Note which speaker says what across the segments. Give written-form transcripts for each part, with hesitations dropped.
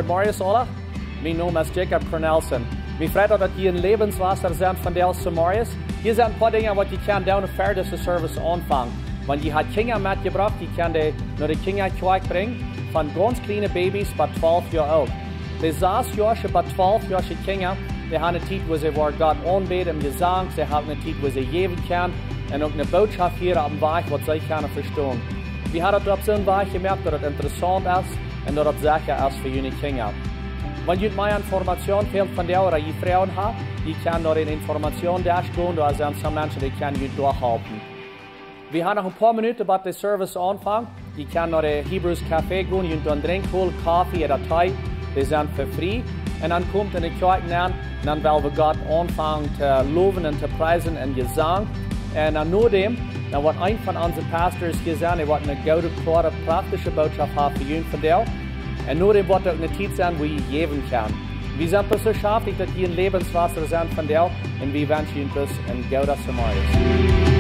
Speaker 1: Good morning, Sola. Mijn naam is Jacob Cornelsen. Mijn vriend dat je een levenswasser zijn van Del Samarias. Hier zijn een paar dingen wat je kan doen voor deze service aanvangen. Want je had kinderen metgebracht, die kan die naar de kinderkerk brengen. Van ganz kleine baby's tot 12 jaar oud. De 6-jarige tot 12-jarige kinderen, die hebben een tijd waar ze voor God aanbeden en gezang. Ze hebben een tijd waar ze geven kunnen. En ook een boodschap hier op de weg wat zij kunnen verstaan. We hebben op zo'n weg gemerkt dat het interessant is. En dat het zeker is voor jullie kinderen. Wanneer je meer informatie wilt van jou dat je vrouwen hebt, je kan naar een informationsdash gaan, daar zijn some mensen die kunnen je doorhelpen. We hebben nog een paar minuten bij de service aanvangen. Je kan naar de Hebrews Café gaan, je kunt drinken, holen, koffie en thee. Die zijn voor vrij. En dan komt in de kerk aan, dan willen we God aanvangen te loven en te prijzen en gezang. En dan nadem, dan wordt een van onze pastors gezegd, hij wordt een goede, klare, praktische boodschap hebben voor jullie vandaag. En nadem wordt ook een tijd zijn waar je geven kan. We zijn dus zo schaftig dat je een levenswasser zijn vandaag en we wensen jullie dus een goede Samarias.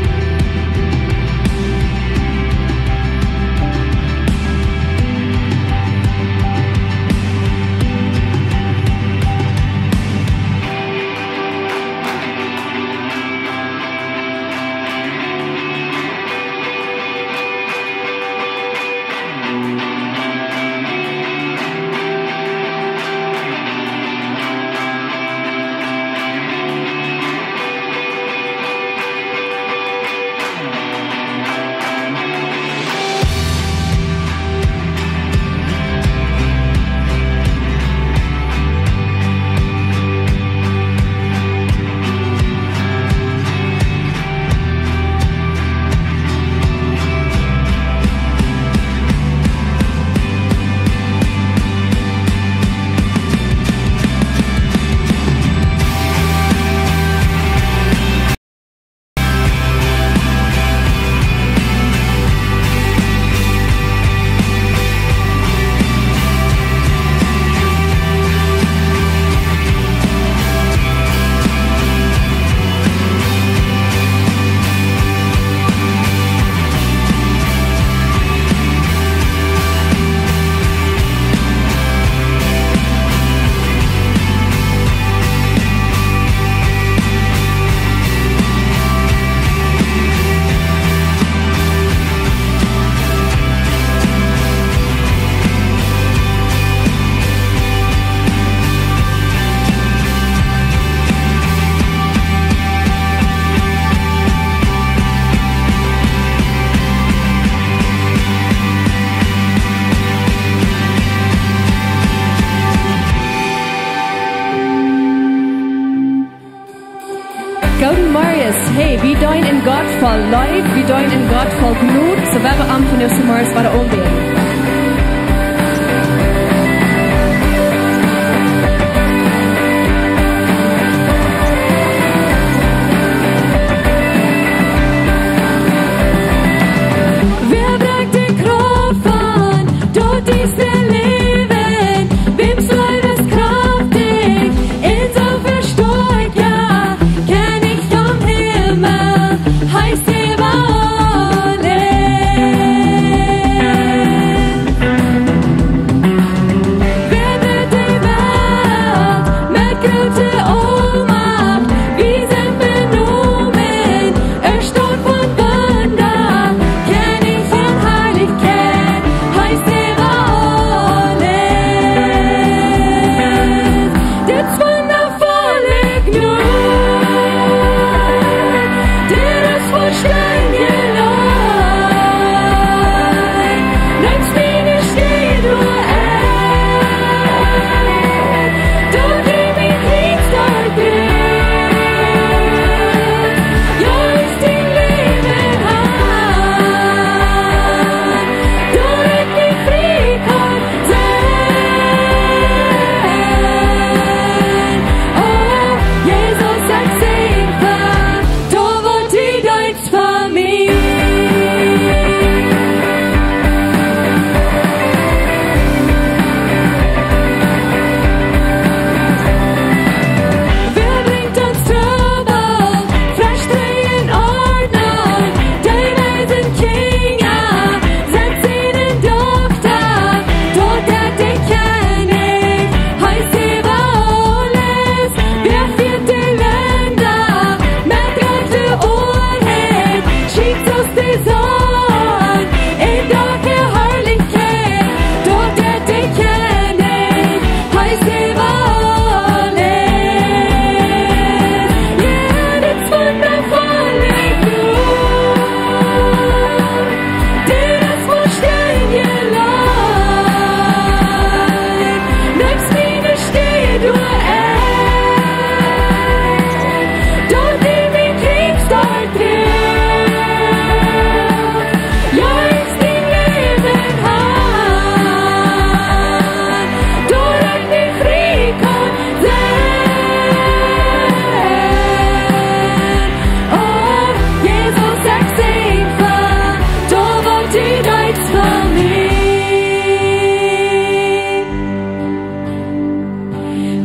Speaker 2: dein in Gott voll Leid, wie dein in Gott voll Gnut, so werden wir am von der Summers bei der Umgehen.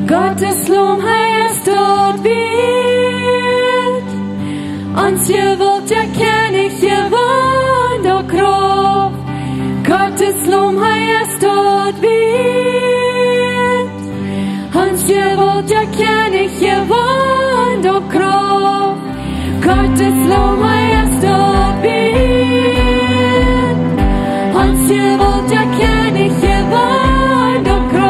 Speaker 2: Gottes Lob heißt dort wird, uns hier wird erkennen, hier wohnt der Kraft. Gottes Lob heißt dort wird, uns hier wird erkennen, hier wohnt der Kraft. Gottes Lob heißt dort wird, uns hier wird erkennen, hier wohnt der Kraft.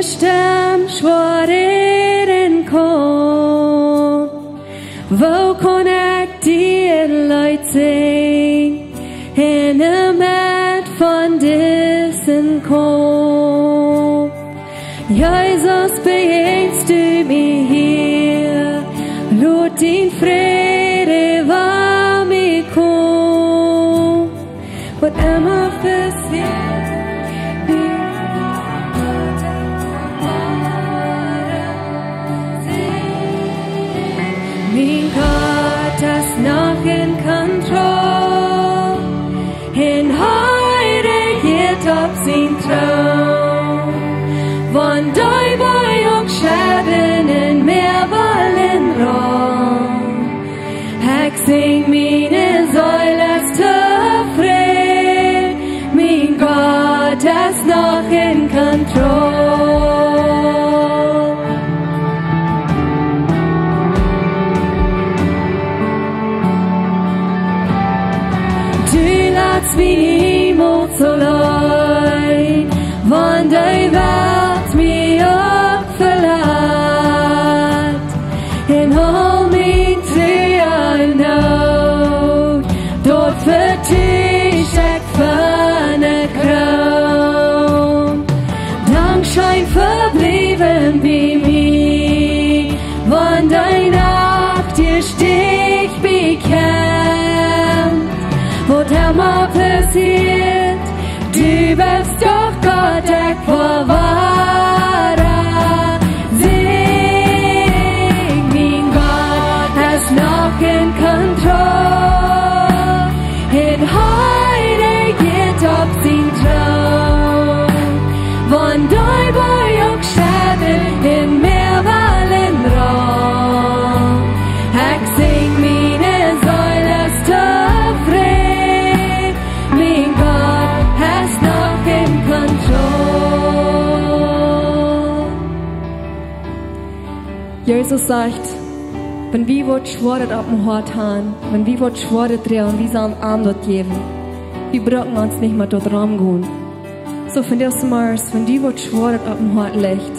Speaker 2: stem schwaren kom, wo kon ek die luid sing, en met van dissen kom. Jesus, beheerst du mich hier, lot din vrede war mir kom, wat immer passiert, mein Gott ist noch in Kontrolle, en heute geht auf sein Thron. Von doi boy och skäden en mer vallen ram. Häck sing mine säulas tøfred, min Gott ist noch in Kontroll. Du lässt min Himmel so leid, von doi Welt mir opverlaat, en hol min til nood, dort vertisch ek van een kroon. Dankschein verblieben bij mij, want dein Nacht dir stich bekannt, wat immer passiert, du bist doch Gott, ek verwahrer. Sing, mein Gott ist noch in Kontrolle, en heute geht auf sein Thron. Von doi boy och skäden en mer vallen ram. Ek sing mine säulas tøfred, min Gott ist noch in Kontroll. Jesus sagt, wenn wir wat schworet auf dem Hort haben, wenn wir wat schworet drehen, wie am Arm dort geben, wir brauchen uns nicht mehr dort rumgehen. So von dir Mars, wenn du wat schworet auf dem Hort legt,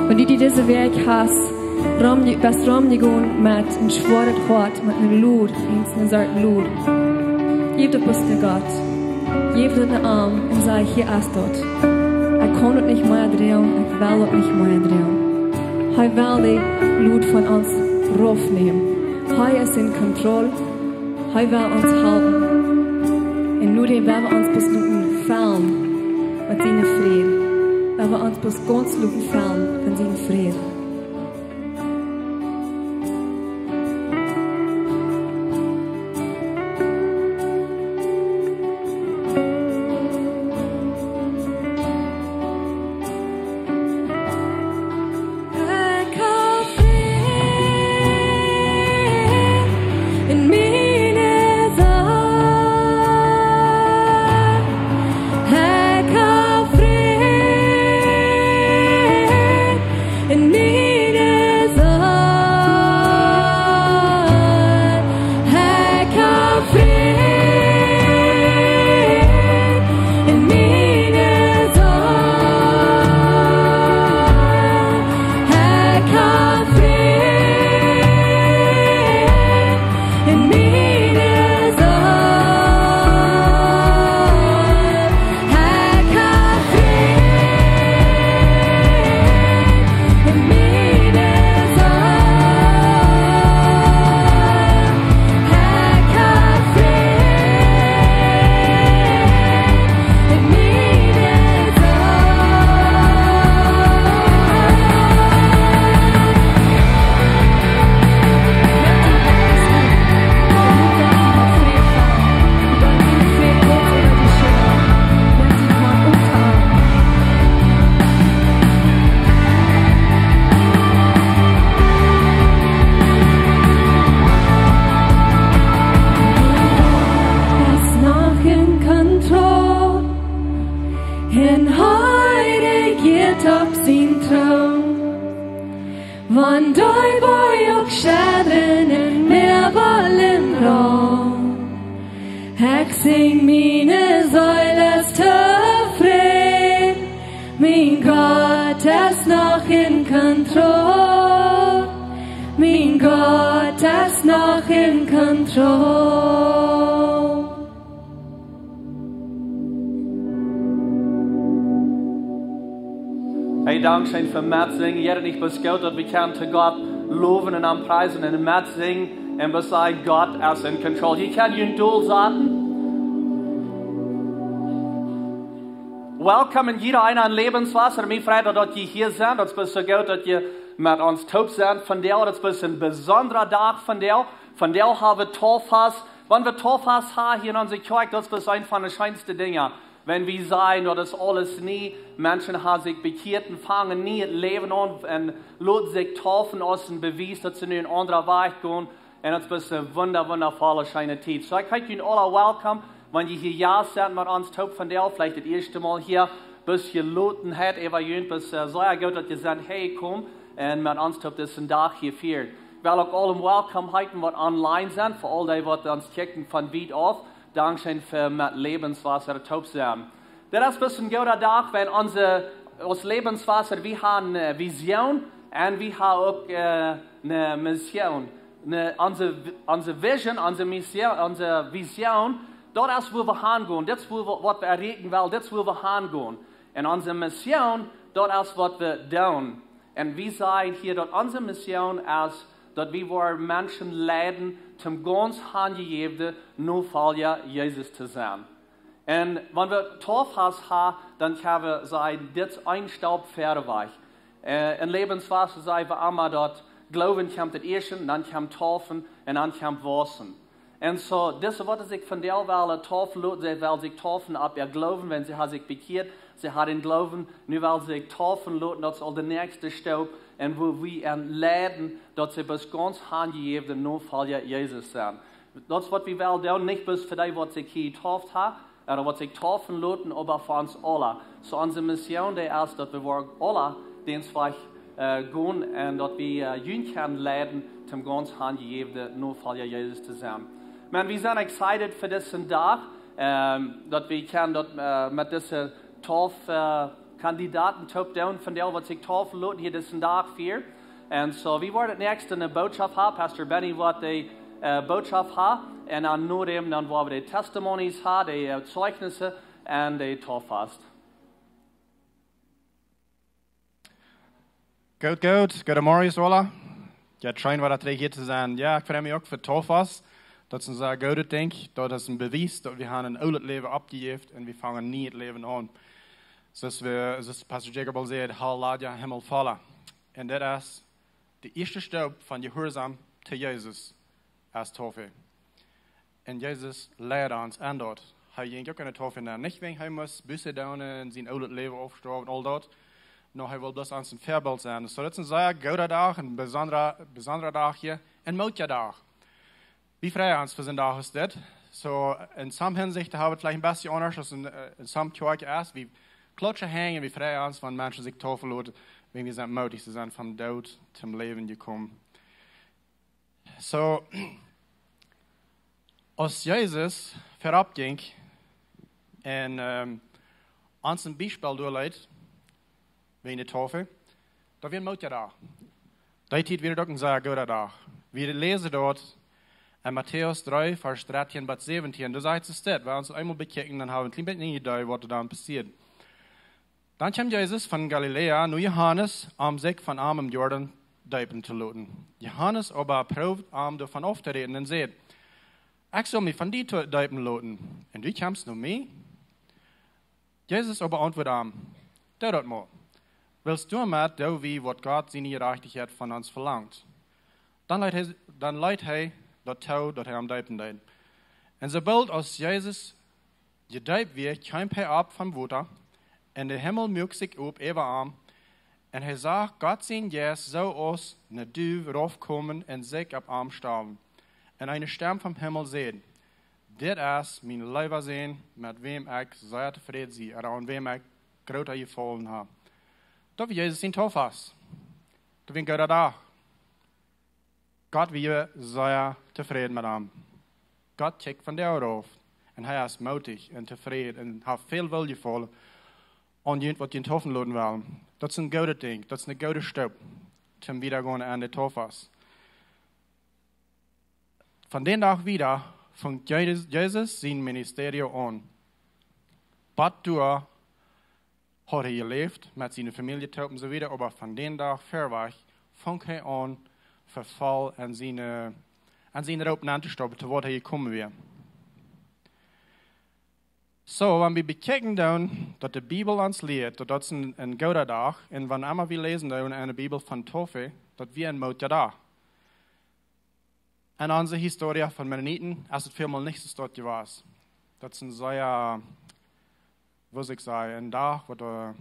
Speaker 2: wenn du diese Weg hast, was rumgehen mit einem schworet Hort, mit einem Lud, einer Sorte Lud, gib dir was der Gott, gib dir den Arm und sag, hier ist dort. Ich kann dort nicht mehr drehen, ich will dort nicht mehr drehen. Hij wil die Blut von uns raufnehmen. Hij ist in Kontrolle. Hij will uns helfen. Und nur den werden wir uns besluten fallen mit seiner Frieden. Werden wir uns bis ganz luten fallen von seiner Frieden. Van doi boy och tjädren en mer vallen ram. Häck sing mine säulas tøfred, min Gott. Gott ist noch in Kontrolle. Mein Gott ist noch in Kontrolle.
Speaker 1: Hey, Dankeschön für Matt singen. Jeder nicht bis Gott, dass wir können zu Gott loben und anpreisen und Matt singen und besagt, Gott ist in Kontrolle. Hier kann ihr ein Duel sagen. Willkommen jeder einer an Lebenswasser. Mir freut, dass ihr hier seid. Das ist so gut, dass ihr mit uns taub seid. Von der, das ist ein besonderer Tag von der. Von der haben wir Torfas. Wenn wir Torfas haben hier in unserer Kirche, das ist einer von den schönsten Dingen. Wenn wir sagen, dass alles nie, Menschen haben sich bekehrt und fangen nie Leben an und lassen sich taufen aus dem Beweis, dass sie in einen anderen Weg gehen. Und das ist eine wundervolle, schöne Zeit. So, ich heiße Ihnen alle willkommen, wenn ihr hier ja seid mit uns, taub von der, vielleicht das erste Mal hier, bis ihr Loten habt, bis sehr gut, dass ihr sagt, hey, komm, und mit uns taub diesen Tag hier feiern. Ich will auch allen willkommen heißen, die online sind, für all die, die uns checken von weit auf. Dankeschön für mit Lebenswasser taub sein. Das ist ein bisschen guter Tag, wenn unser Lebenswasser, wir haben eine Vision und wir haben auch eine Mission. Unsere Vision, unsere Mission, unsere Vision, das ist, wo wir hingehen. Das ist, was wir erreichen wollen, das ist, wo wir hingehen. Und unsere Mission, das ist, was wir tun. Und wir sagen hier, dass unsere Mission ist, dass wir Menschen leiden, zum ganz Handgegebenen, nur Folger Jesus zu sein. Und wenn wir Torfhaus haben, dann können wir sagen, das ist ein Staub fertig. In Lebenswasser sagen wir immer, dass Glauben kommt das Erste, dann kommt Taufen und dann kommt Waschen. Und so, das ist, was ich von der Welle taufen lassen, sie will sich taufen ab ihr Glauben, wenn sie hat sich bekehrt, sie hat den Glauben, nu will sie sich taufen lassen, das ist all der nächste Staub, und wo wir leiden, dass sie bis ganz handgegeben nur Folger Jesus sind. Das ist, was wir wollen tun, nicht bis für die, was sich hier getauft haben, oder was sich taufen lassen, aber für uns alle. So unsere Mission, die ist, dass wir alle den Zweig gehen und dass wir jüngern können leiden, zum ganz handgegebenen nur Folger Jesus zu sein. Man, wir sind excited für diesen Tag, dass wir können mit diesen Kandidaten taub down von der, was sich taufen lassen, hier diesen Tag für. Und so, wir werden nächstes eine Botschaft haben. Pastor Benny wird die Botschaft haben. Und dann nur dem, dann werden wir die Testimonies haben, die Zeugnisse und die Taufast.
Speaker 3: Gut. Guten Morgen, alle. Ja, schön war das hier zu sein. Ja, ich freue mich auch für Taufast. Dat is een zeer goede ding. Dat is een bewijs dat we een oude leven opgegeven en we vangen niet het leven aan. Zoals Pastor Jacob al zei, hal laat je hemel vallen. En dat is de eerste stap van je gehoorzaam te Jezus als taufe. En Jezus leert ons aan dat. Hij ging ook in de taufe naar. Niet wegen hij moest bussen doen en zijn oude leven afstorven en al dat. No, hij wil dus ons een voorbeeld zijn. Dus dat is een zeer goede dag, een bijzondere dag hier. En mooie dag. Wie freuen uns für den Tag ist das? So, in some Hinsicht haben wir vielleicht ein bisschen anders als in some Kirche erst. Wir klatschen hängen, wir freuen uns, wenn Menschen sich taufen lassen, wenn wir sind mutig zu sein, vom Tod zum Leben gekommen. So, als Jesus vorabging und uns ein Beispiel durchleitet, wegen der Taufe, da wird ein Mut da. Da wird wieder doch ein sehr guter Tag. Wir lesen dort, in Matthäus 3, Vers 13 bis 17, da sagt es das, wenn wir uns einmal bekennen, dann haben wir ein bisschen eine Idee, was dann passiert. Dann kam Jesus von Galiläa, nur Johannes, sich von am Jordan döpen zu lassen. Johannes aber probt davon aufzureden und sagt, ich soll mich von dir döpen lassen. Und du kommst nur mehr? Jesus aber antwortet das mal. Willst du mit, wie was Gott seine Gerechtigkeit von uns verlangt? Dann leitet er dat touw dat hij am döpen deed. En sobald als Jezus gedöpt wird, kwam hij ab vom Wasser, en de Himmel mukt zich op über arm, en hij zag Gott zijn Jes zo aus ne Duw raufkommen en zich op arm sterben. En eine Stimme vom Himmel sehen, dit is mijn Leiber sehen, mit wem ik zeer tevreden zie, en aan wem ik groter gefallen habe. Dat was Jezus zijn Taufas. Dat was een dag. Gott wir sehr zufrieden mit ihm. Gott checkt von der auf. Und er ist mutig und zufrieden und hat viel Willenvoll und jemand, was ihn taufen lassen will. Dat is een goede ding. Dat is een goede stap. Zum Wiedergehen an de Tofas. Van den dag wieder fängt Jesus sein Ministerium an. Bad door hat gelebt mit seiner Familie und so weiter, aber von den Tag verweg fängt an, Verfall an seine Ropen anzustoppen, zu was gekommen wäre. So, wenn wir bekijken dann, dass die Bibel uns lehrt, dass das ein guter Tag, und wenn einmal wir lesen dann in der Bibel von Taufe, dass wir ein guter Tag. In unserer Historie von Mennoniten ist es vielmal nicht so dort gewesen. Das ist ein sehr, was ich sage, ein Tag, wo du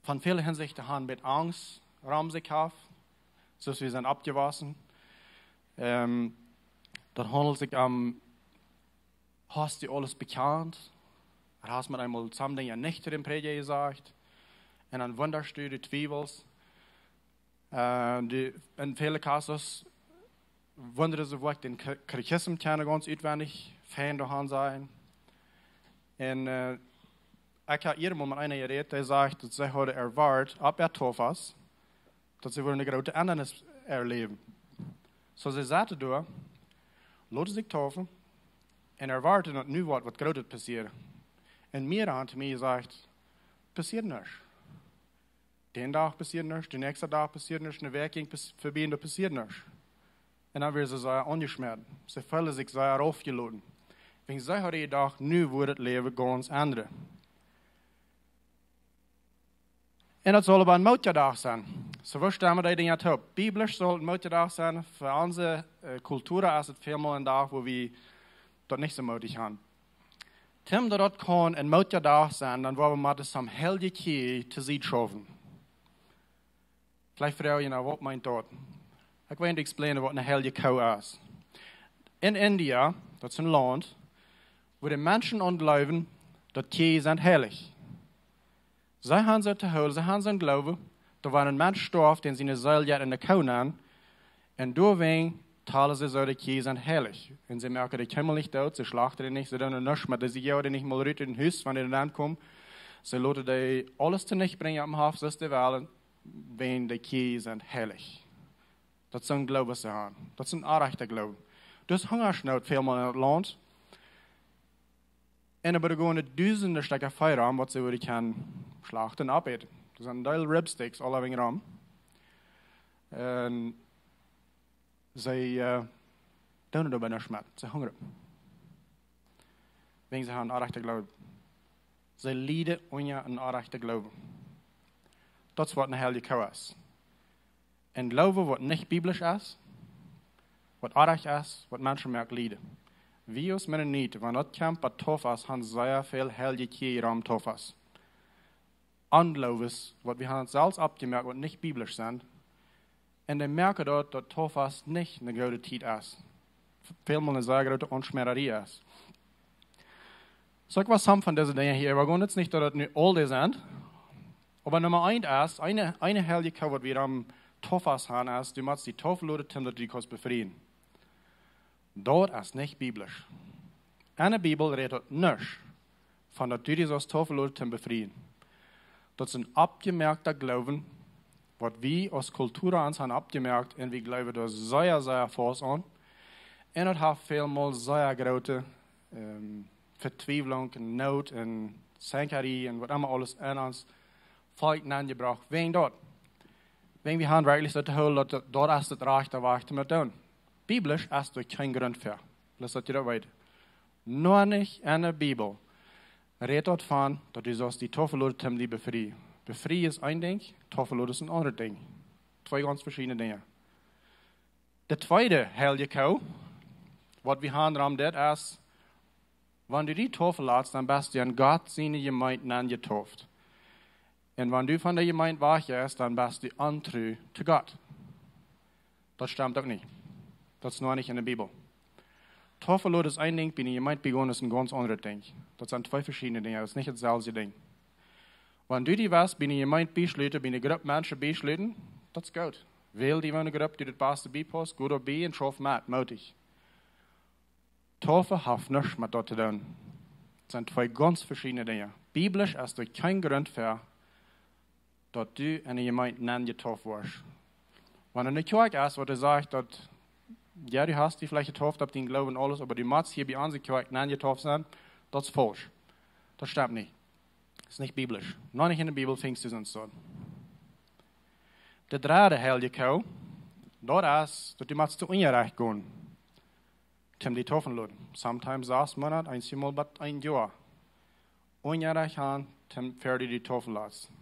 Speaker 3: von vielen Hinsichten haben mit Angst Raum sich hat, so wir sind abgewaschen. Das handelt sich hast du alles bekannt? Hast man einmal zusammen Dinge nicht zu dem Prediger gesagt? Und dann wunderst du die Zwiebels. In vielen Casos wundert sich, wo den Katechismus ganz auswendig Fan daran sein. Und ich habe jedem mit einer geredet, der sagt, dass sie heute erwartet, ab Tofas, dass sie eine große Ändernis erleben. So sie sagte da, lassen sich taufen, en erwarten dat nu wat groot passiert. En meer aan te mij gesagt, passiert nichts. Den Tag passiert nichts, den nächsten Tag passiert nichts, eine Werk ging vorbei und da passiert nichts. En dan werden sie sehr angeschmerzt. Sie fühlen sich sehr aufgeladen. Wenn sie heute gedacht, nu wordt het leven ganz andere. En dat zal op een moederdag zijn. So verstaan we dat ding uit op. Biblisch zal het moederdag zijn. Voor onze cultuur is het veelmaal een dag waar we dat niet zo moedig haben. Tim dat kan een moederdag zijn, dan willen we maar de hele keer te zien schaffen. Vielleicht vraag je nou, wat meint dat? Ik wil je explainen wat een hele kou is. In India, dat is een land, waar de mensen ontgeloven dat keer zijn heilig. Zij gaan ze te houden, zij gaan ze geloven, dat waar een mens sterft, den zijn ziel in de kou aan, en doorwegen talen sie so, die Kinder sind heilig. Und sie merken, die kommen nicht dort, sie schlachten nicht, sie tun nichts mehr, sie gehen nicht mal rüber in den Haus, wenn die dann kommen. Sie lassen die alles zu nicht bringen am Haus, das die Welt, wenn die Kinder sind heilig. Das ist ein Glaube, sie haben. Das ist ein echter Glaube. Das Hungersnot vielmal in das Land. Und aber gehen Dutzende Stücke Feuer an, was sie können schlachten und abeten. Das sind Teil Ribsticks, alle wegen Raum. Und zij doen het bijna schmet. Ze hungeren. Wegen ze hebben een echte geloof. Ze lijden onder een echte geloof. Dat is wat een hele kou is. En geloven wat niet biblisch is, wat echt is, wat mensen merken lijden. Wie als Mennoniten, wanneer dat kamp wat tof is, hebben zeer veel hele keer om tof is. Ongeloof wat we hebben zelfs opgemerkt, wat niet biblisch zijn. En dan merken dat Tofas niet een grote tijd is. Vielmaal een zeer grote onschmerrerie is. So, ik was samen van deze dingen hier. We gaan jetzt niet dat het nu al die zijn. Maar nummer 1 is, eine hele kou wat we am Tofas hebben is, du moet die Tofelode tim dat die kost befrieden. Dat is niet biblisch. In de Bibel redt nichts van dat du die zoals Tofelode tim befrieden. Dat is een abgemerkter Glauben, wat we als Kultur ans haben abgemerkt, und wir glauben da sehr, sehr fest an. Und es hat vielmal sehr große Verzweiflung und Not und Sänkerie und was immer alles in uns Volk angebracht. Wegen dort. Wegen wir haben wirklich so zu holen, dass dort ist das Recht, da war ich damit tun. Biblisch ist da kein Grund für. Lass das dir weiter. Nur nicht in der Bibel redet dort von, dass du sollst die Taufelode zum die befreien. Befreien ist ein Ding, Taufelode ist ein anderes Ding. Zwei ganz verschiedene Dinge. Der zweite heilige Kou, was wir haben, das ist, wenn du die Taufe lässt, dann bist du an Gott seine Gemeinde angetauft. Und wenn du von der Gemeinde weggehst, dann bist du untreu zu Gott. Das stimmt doch nicht. Das ist nur nicht in der Bibel. Taufelode ist ein Ding, bei der Gemeinde begonnen ist ein ganz anderes Ding. Das sind zwei verschiedene Dinge, das ist nicht dasselbe Ding. Wenn du die weißt, bin ich jemand beschließen, bin ich eine Gruppe Menschen beschließen, das ist gut. Weil die eine Gruppe, die das Beste beipasst, gut oder bei und schaff mit, mutig. Taufe hat nichts mit dort zu tun. Das sind zwei ganz verschiedene Dinge. Biblisch ist da kein Grund für, dass du in jemand getauft wirst. Wenn du nicht Kirche ist, wo du sagst, dass ja, du hast die vielleicht getauft, habt den Glauben und alles, aber du musst hier bei uns getauft sein, das ist falsch. Das stimmt nicht. Das ist nicht biblisch. Noch nicht in der Bibel findest du es uns dort. Der dritte heilige Kau, dort ist, dass du musst zu Unrecht gehen. Tim die Taufen lassen. Sometimes 6 Monate, einmal ein Jahr. Unrecht haben, Tim fertig die Taufen lassen.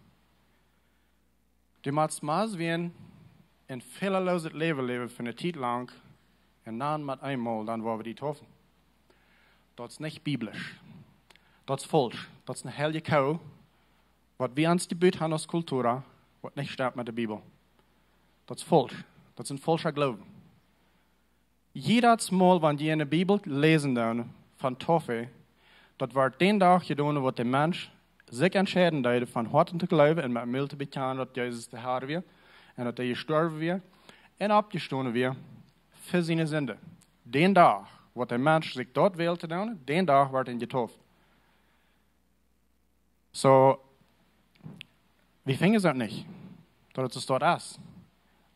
Speaker 3: Du musst mal wie ein fehlerloses Leben für eine Zeit lang und dann mit einmal, dann wollen wir die Taufen. Das ist nicht biblisch. Das ist falsch. Das ist eine heilige Kau, was wir uns gebüht haben als Kultur, was nicht stimmt mit der Bibel. Das ist falsch. Das ist ein falscher Glauben. Jedes Mal, wenn die in der Bibel lesen dann von Taufe, das war den Tag getan, wo der Mensch sich entscheiden würde, von Herzen zu glauben und mit Müll zu bekennen, dass Jesus der Herr wird und dass er gestorben wird und abgestanden wird für seine Sünde. Den Tag, wo der Mensch sich dort wählte, den Tag wird er getauft. So, wir fingen es nicht, dass es dort ist.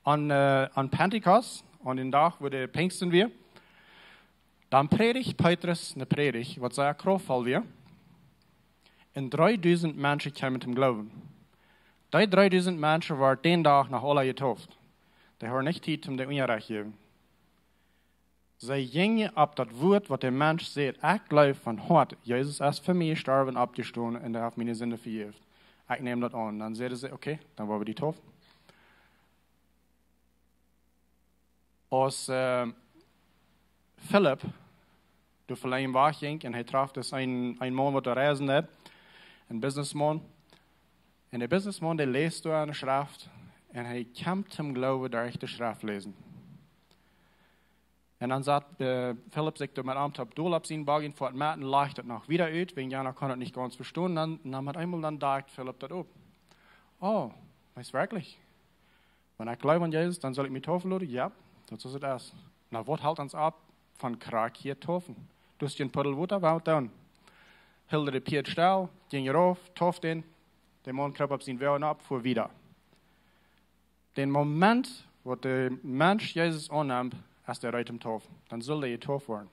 Speaker 3: An Pentekost, an den Tag, wo der Pfingsten wir, dann predigt Petrus eine Predigt, was sehr kraftvoll wird. Und 3000 Menschen kamen zum Glauben. Die 3000 Menschen waren den Tag nach alle getauft. Die haben nicht Zeit, um die Unrecht zu geben. Sie gingen ab das Wort, was der Mensch sagt, ich glaube von Hort, Jesus ist für mich gestorben, abgestanden und er hat meine Sünde vergeben. Ich nehme das an. Dann sagten sie, okay, dann wollen wir die taufen. Als Philipp durch Verleih war ging und er traf das ein Mann, der reisen hat, ein Businessman. Und der Businessman, der liest eine Schrift und er kam zum Glauben durch die Schrift lesen. Und dann sagt Philipp sich mit einem Tab Dol ab seinen Wagen vor Merten leichtet noch wieder uit, wegen Jana kann er nicht ganz verstehen. Dann hat einmal dann dacht Philipp das ab. Oh, weißt du wirklich? Wenn ich glaube an Jesus, dann soll ich mich taufen lassen? Ja, das ist es. Na, was hält uns ab von Krak hier taufen? Du hast den Puddel Wasser, was dann? Hilde der Piet Stall, ging rauf, tauft den, der Mann krab ab seinen Wehren ab, fuhr wieder. Den Moment, wo der Mensch Jesus annimmt, als der Reit im Taufen, dann soll er getauft werden.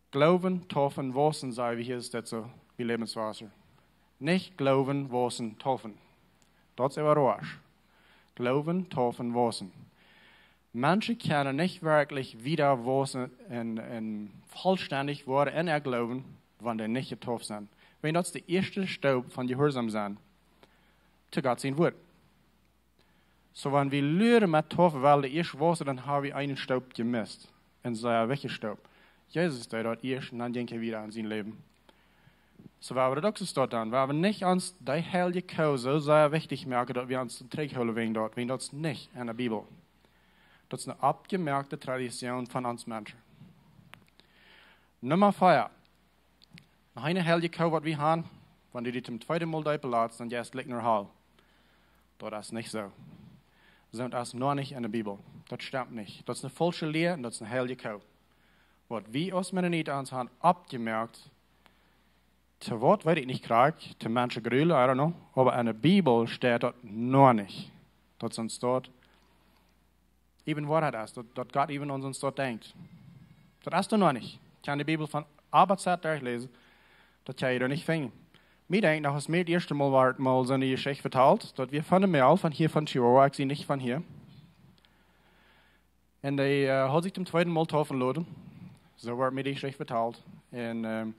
Speaker 3: Glauben, taufen, waschen, sei wie hier ist das so, wie Lebenswasser. Nicht glauben, waschen, taufen. Das ist aber Rosch. Glauben, taufen, waschen. Manche können nicht wirklich wieder waschen und vollständig werden in ihr Glauben, wenn sie nicht getauft sind. Wenn das der erste Staub von Gehorsam sind, zu Gott sein Wort. So, wenn wir lernen mit Taufe, weil der erste Wasser, dann haben wir einen Staub gemisst. Und sei welcher Staub? Jesus ist dort erst und dann denkt er wieder an sein Leben. So, weil wir das dort dann, weil wir nicht uns die heilige Kau so sehr wichtig merken, dass wir uns den Trick holen wegen dort, wegen das nicht in der Bibel. Das ist eine abgemerkte Tradition von uns Menschen. Nummer 4. Noch eine heilige Kau, was wir haben, wenn du die zum zweiten Mal belässt, dann jetzt liegt nur Hall. Das ist nicht so. Sind das noch nicht in der Bibel. Das stimmt nicht. Das ist eine falsche Lehre und das ist eine heilige Kau. Was wir als Mennoniten uns haben abgemerkt, zu Wort weiß ich nicht gerade, zu manchen Grüle, I don't know, aber in der Bibel steht das noch nicht. Das uns dort eben Wahrheit ist, dass Gott eben an uns dort denkt. Das ist doch noch nicht. Ich kann die Bibel von Arbeitszeit durchlesen, das kann ich doch nicht finden. Mir denkt, dass es mir das erste Mal war, mal so eine Geschichte verteilt, dass wir von der Mail, von hier von Chihuahua, ich sehe nicht von hier. Und der hat sich zum zweiten Mal taufen lassen. So wird mir die Geschichte verteilt. Und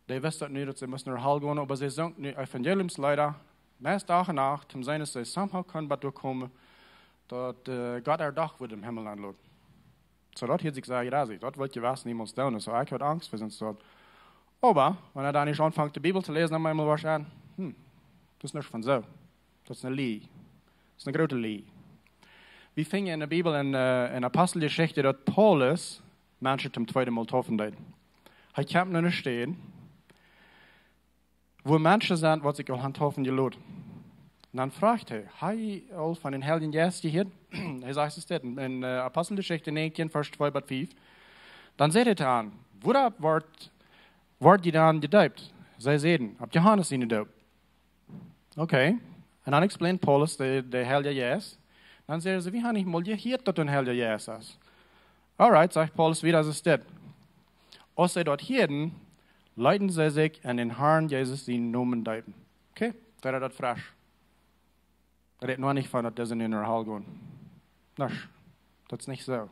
Speaker 3: die wissen nicht, dass sie müssen nach Hall gehen, aber sie sagen, die Evangeliumsleiter, meist Tag und Nacht, um seines, dass sie somehow können durchkommen, dass Gott er Dach wird im Himmel anlassen. So, dort hat sich gesagt, ja, dort wird ihr was niemals tun. So, ich habe Angst, wir sind dort. Aber, wenn er da nicht anfängt, die Bibel zu lesen, dann einmal wahrscheinlich, das ist nicht von so. Das ist eine Lie. Das ist eine große Lie. Wir finden in der Bibel in Apostelgeschichte, dass Paulus Menschen zum zweiten Mal taufen hat. Er kann nicht stehen, wo Menschen sind, was sich auch taufen gelassen. Und dann fragt er, hey, all von den Heiligen Geist hier, er sagt es dort, in Apostelgeschichte 19, Vers 2 bis 5, dann seht ihr an, wo da wart ihr dann gedaupt? Sie sehen, ab Johannes ihn gedaupt. Okay, En dan explaint Paulus de heilige Jezus. Dan zeggen ze, wie gaan niet mal je hier tot een heilige Jezus? Alright, sagt Paulus wieder, als es dit. Als zij dat hielden, leiden zij zich aan den Herrn Jezus die Nomen deuten. Okay, dat is dat fresh. Dat is nog niet van dat deze in de hal gaan. Nee, dat is niet zo.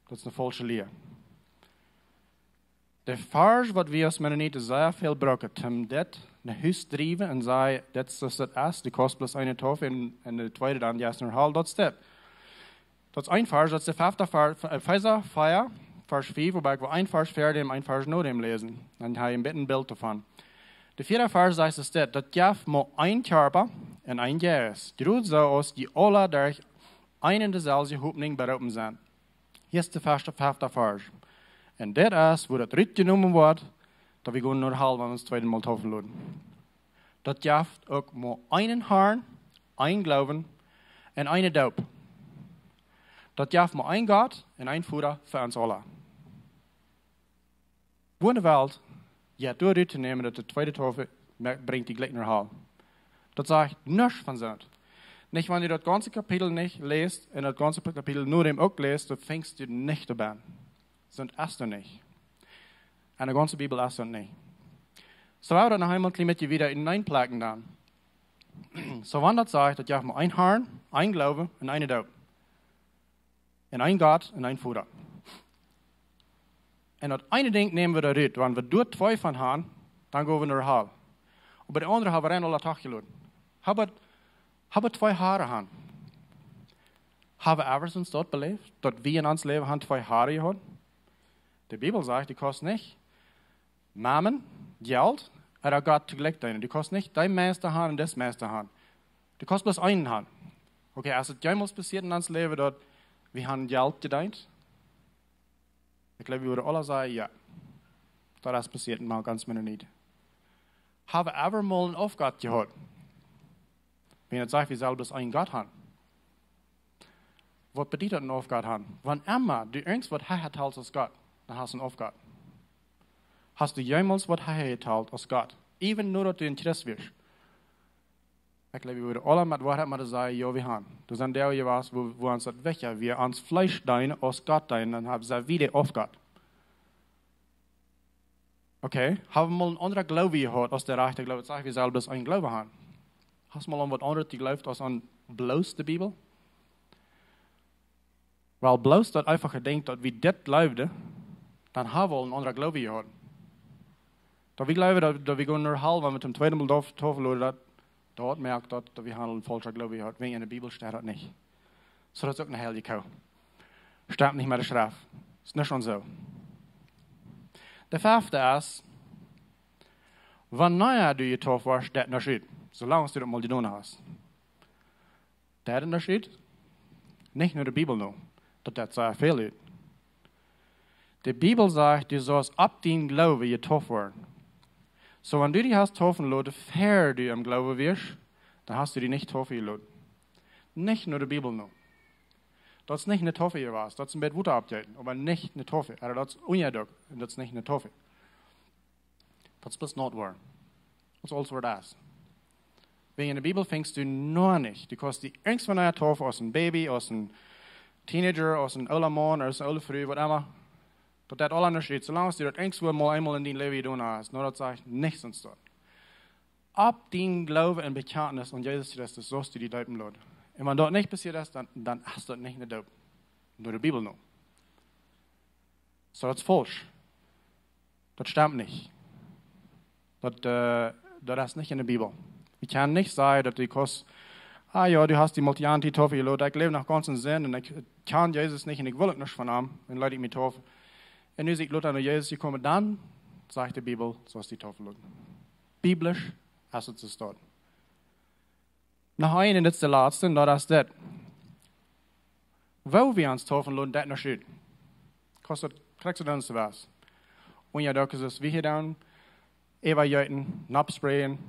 Speaker 3: Dat is een falsche leer. De vers wat we als Mennonieten zeer veel gebruiken, om dit naar huis drijven en zei, dit is het eerste, die kost plus een tof en de tweede dan juist naar hal, dat is dit. Dat is een vers, dat is de vijfde vers, Epheser 4, vers 4, waarbij ik wel een vers verder en een vers noordem lezen. Dan heb je een beetje een beeld ervan. De vierde vers zegt is dit, dat Jef maar een körper en een geest. Die doet zo als die alle durch een en dezelfde hoopning beroepen zijn. Hier is de vijfde vers. En dit is, waar het rit genomen wordt, dat we gaan naar hal, wanneer we ons tweede mal tof verloren. Dat Jef ook maar een Herrn, een Glauben en een Doop. Dat Jef maar een God en een Vader voor ons alle. Wo in de wereld je door uit te nemen dat de tweede tafel brengt die gelijk naar hal. Dat zegt niks van zand. Niet wanneer je dat ganze kapitel niet leest en dat ganze kapitel nur dem ook leest, dan fängst je niet erbij. Zand is er niet. En de ganze Bibel is er niet. Zo we dat nog eenmaal een beetje wieder in een plakken dan. Zo wanneer dat zegt dat je maar een Herrn, een Glaube en een Doop. En een God en een Vader. En dat ene ding nemen we eruit. Wanneer we door twee van gaan, dan gaan we naar hal. En bij de andere hebben we een alle dag gelopen. Hebben twee haren gaan. Hebben we ever sinds dat beleefd? Dat we in ons leven twee haren gehad? De Bibel zegt, die kost niet mamen, geld, en God tegelijk dienen. Die kost niet die meeste gaan en das meeste gaan. Die kost bloß einen gaan. Okay, als het jemals passiert in ons leven dat we gaan geld gediend, ik glaube, we würden alle sagen, ja. Dat is passiert, maar ganz minder niet. Hebben we ever mal een Aufgabe gehad? Wenn het zegt, we zelf bloß einen Gott haben. Wat bedeutet een Aufgabe haben? Wanneer immer du irgendwas wat hij erteilt als Gott, dann hast du een Aufgabe. Hast du jemals wat hij erteilt als Gott? Even nur dat du in Christ wirst. Ik glaube, we würden alle met waarheid maar zeggen, ja, we gaan. Dus dan der je was, wo ons dat wegja, wir ans Fleisch dienen, als Gott dienen, dann haben sie wieder Aufgabe. Okay, haben wir mal een andere Glaube gehad als der rechte Glaube? Zeg, wir zelf dus een Glaube haben. Hast du mal an was anderes geglaubt als an bloß de Bibel? Weil bloß dat einfach gedenkt dat we dit geloofden, dan hebben we een andere Glaube gehad. Dat we geloven dat we gaan naar hal, wanneer we het tweede Mal toverloren, dat dort merkt dat we een falsche Glaube gehad. Wegen in de Bibel staat dat niet. So dat is ook een heilige kou. Staat niet met de schrift. Is niet schon zo. De vijfde is, wanneer du je tof was, dat naar schiet. Zolang du dat mal gedaan hast. Dat naar schiet. Niet nur de Bibel nu. Dat zei veel uit. De Bibel zegt, du sollst ab den Glaube je tof worden. So, wenn du die hast tofen lassen, fair du am Glaube wirst, dann hast du die nicht tofen gelassen. Nicht nur die Bibel nur. Das ist nicht eine Toffe gewesen, das ist ein bisschen Wutter abgehalten, aber nicht eine Toffe. Also das ist unjedok, und das ist nicht eine Toffe. Das ist bloß not wahr. Das ist alles, was das ist. Wegen der Bibel fängst du noch nicht. Du kannst die Angst von einer Toffe aus einem Baby, aus einem Teenager, aus einem alten Mann, aus einer alten Frau, was immer. Dat alles anders steht. Solange du das irgendwo mal einmal in dein Leben getan hast, nur das sagt nichts sonst dort. Ab den Glaube und Bekenntnis und Jesus Christus sollst du die Daupen lassen. Und wenn das nicht passiert ist, dann hast du das nicht eine Daupe. Nur die Bibel noch. So, das ist falsch. Das stimmt nicht. Das ist nicht in der Bibel. Ich kann nicht sagen, dass du kannst, du hast die Multianti-Toffe gelassen, ich lebe nach ganzen Sinn und ich kann Jesus nicht und ich will nicht von ihm, dann leite ich mich Toffe. En nu is ik aan Jezus gekomen, dan zegt de Bibel, zoals die tafel lukt. Biblisch, als het zo staat. Nog een, en dit is de laatste, en dat is dit. Wou we ons tafel lukken, dat nog schiet. Krijgt het dan zo was. En ja, dat is dus, wie hier dan, evalueren, napsprayen,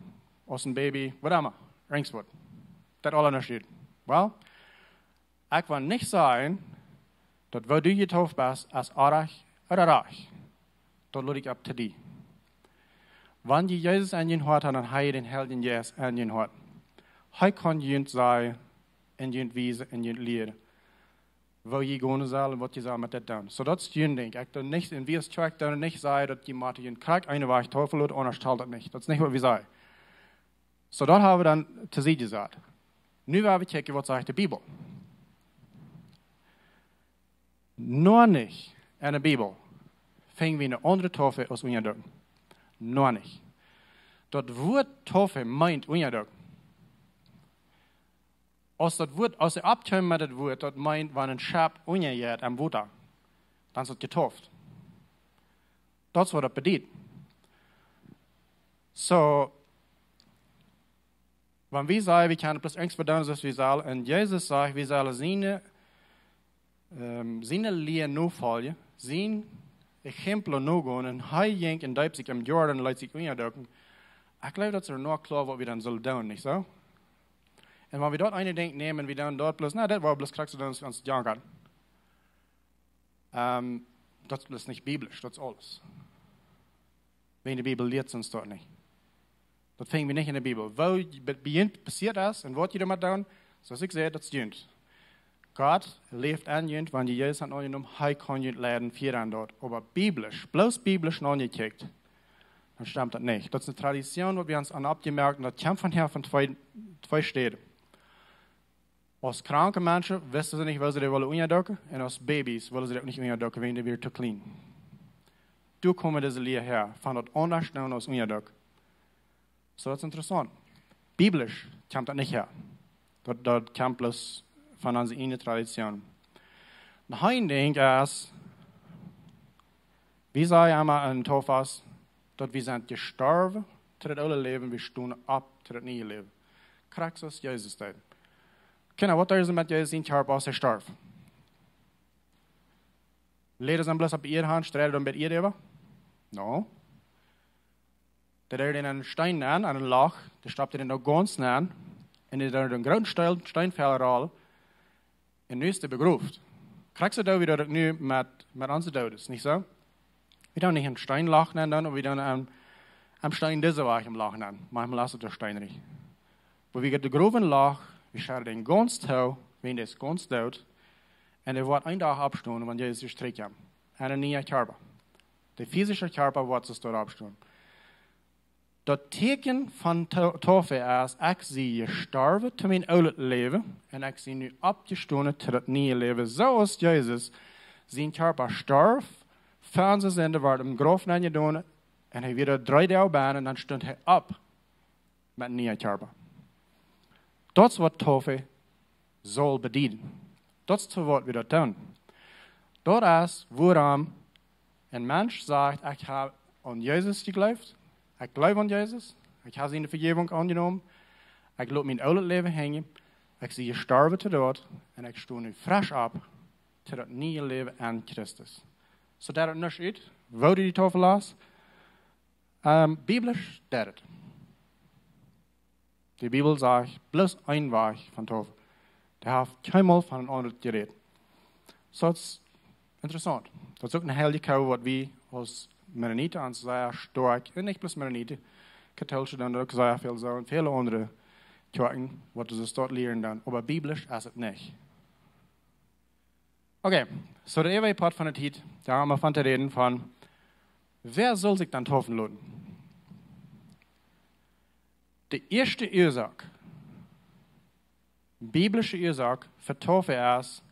Speaker 3: als een baby, wat immer, ringswoord. Dat alle nog schiet. Wel, ik wil niet zeggen, dat wat du getauft bist, als arg, oder reich. Dat laat ik op te die. Wanneer je Jezus aan je hart hebt, dan heb je den Helden Jezus aan je hart. hij kan jent zijn, en jent wijzen, en jent leren. Waar je gaan zal en wat je zal met dat doen. So dat is jent, denk ik. Dan niet, en wie is track dan niet zei dat je moet jent krijgt, eine waar je teufel doet, anders telt dat niet. Dat is niet wat we zeggen. So dat hebben we dan te zien gezegd. Nu gaan we kijken wat zegt de Bijbel. Nog niet in de Bijbel vingen we een andere toffe als onderdruk. Nog niet. Dat woord toffe meint onderdruk. Als je abkomt met het woord, dat meint, wanneer een schaap onderjeert am water, dan is het getoft. Dat is wat het bedoelt. So, wanneer we zeggen, we kunnen plus angst verdoen zoals we zullen, en Jezus zegt, we zullen zijn leer nu volgen, zijn exempel nu gaan, en hij jenkt en duipt zich in Jordan en laat zich onderdrukken. Ik geloof dat er nog klaar wat we dan zullen doen, niet zo? En wanneer we dat eine denken nemen, we dan dat plus, dat was plus krijg je ons janken. Dat is niet biblisch, dat is alles. In de Bijbel leert ons dat niet. Dat vinden we niet in de Bijbel. Wat begint passiert is en wat je ermee doen, zoals ik zei, dat is junt. God leeft aan junt, wanneer je Jezus aangenomen, hij kan junt leiden via aan dat. Maar biblisch, bloos biblisch nog niet kijkt, dan stimmt dat niet. Dat is een traditie wat we ons aan opgemerkt, en dat komt van twee steden. Als kranke mensen wisten ze niet waar ze die willen onderdrukken, en als baby's willen ze dat niet onderdrukken, want die weer te clean. Toen komen deze leer her, van dat onderstaan als onderdruk. So, dat is interessant. Biblisch komt dat niet her. Dat komt plus van onze ene traditie. De een ding is, we zeggen immer in Tofas, dat we zijn gestorven tot het oude leven, we staan op tot het nieuwe leven. Christus Jezus tijd. Kijk, wat is er met Jezus in het als hij starf? Leden zijn bloos op je hand, strijden dan met je leven? No. Dat er in een stein aan een laag, daar stapt er in een gans aan, en er een groot steinveller al, en nu is hij begroefd. Krijg je dat we nu met onze dood, niet zo? We doen niet een stein lachen aan, dan, we doen een stein deze weg hem lachen aan. Manchmal lassen we de stein niet. Maar we gaan de groven laag, we scharen den gans toe, wenn is gans dood, en er wordt een dag opstaan, want Jezus is terugkomt. En een nieuwe körper. De physische körper wordt zich dort opstaan. Dat teken van toffe is, ik zie gestorven tot mijn oude leven, en ik zie nu opgestaan tot het nieuwe leven, zoals Jezus zijn körper starf, van zijn zinde wordt hem grof naar je doen, en hij weer 3 dagen bij, en dan stond hij op met een nieuwe körper. Dat is wat toffe zal bedienen. Dat is wat we dat doen. Dat is waarom een mens zegt, ik heb aan Jezus geloofd, ik geloof aan Jezus, ik heb zijn vergeving aangenomen, ik laat mijn oude leven hangen, ik zie gestorven te dood, en ik sta nu fresh op tot het nieuwe leven aan Christus. Zodat het niet uit, wou die toffe las? Biblisch, dat het. De Bijbel zegt, bloos een weg van toffe. Daar heeft keinmal van een ander gereed. So, dat is interessant. Dat is ook een hele kou wat we als Mennonieten aan zeer sterk, en niet plus Mennonieten, Katholische dan ook zeer veel zo, en vele andere kerken, wat ze dort leren dan. Maar biblisch is het niet. Oké, so de eerste part van het hier, daar gaan we van te reden van, wer soll zich dan taufen laten? De eerste oorzaak, biblische oorzaak voor taufen is,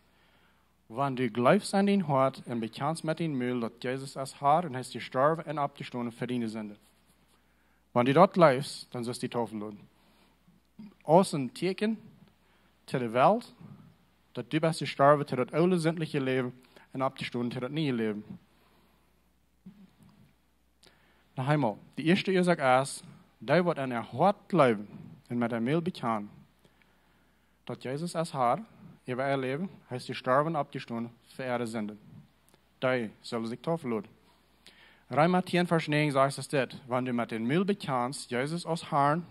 Speaker 3: wanneer du geloofst aan dein hart en bekennst met dein Mund, dat Jezus als Herr en hij is gestorven en opgestaan voor deine Sünde. Wanneer du dat geloofst, dan sollst du taufen laten. Als een teken te de wereld, dat du bist gestorven tot het oude sündliche leven en opgestaan tot het nieuwe leven. Nog eenmaal, de eerste oorzaak is, dat wordt aan haar hart geloven en met haar Mund bekennen, dat Jezus als Herr über ihr Leben, hij is gestorven en opgestaan voor ihre Sünden. Die zullen zich taufen laten. Römer 10, Vers 9 sagt es dit, wenn du mit den Mund bekennst, Jesus als Herrn,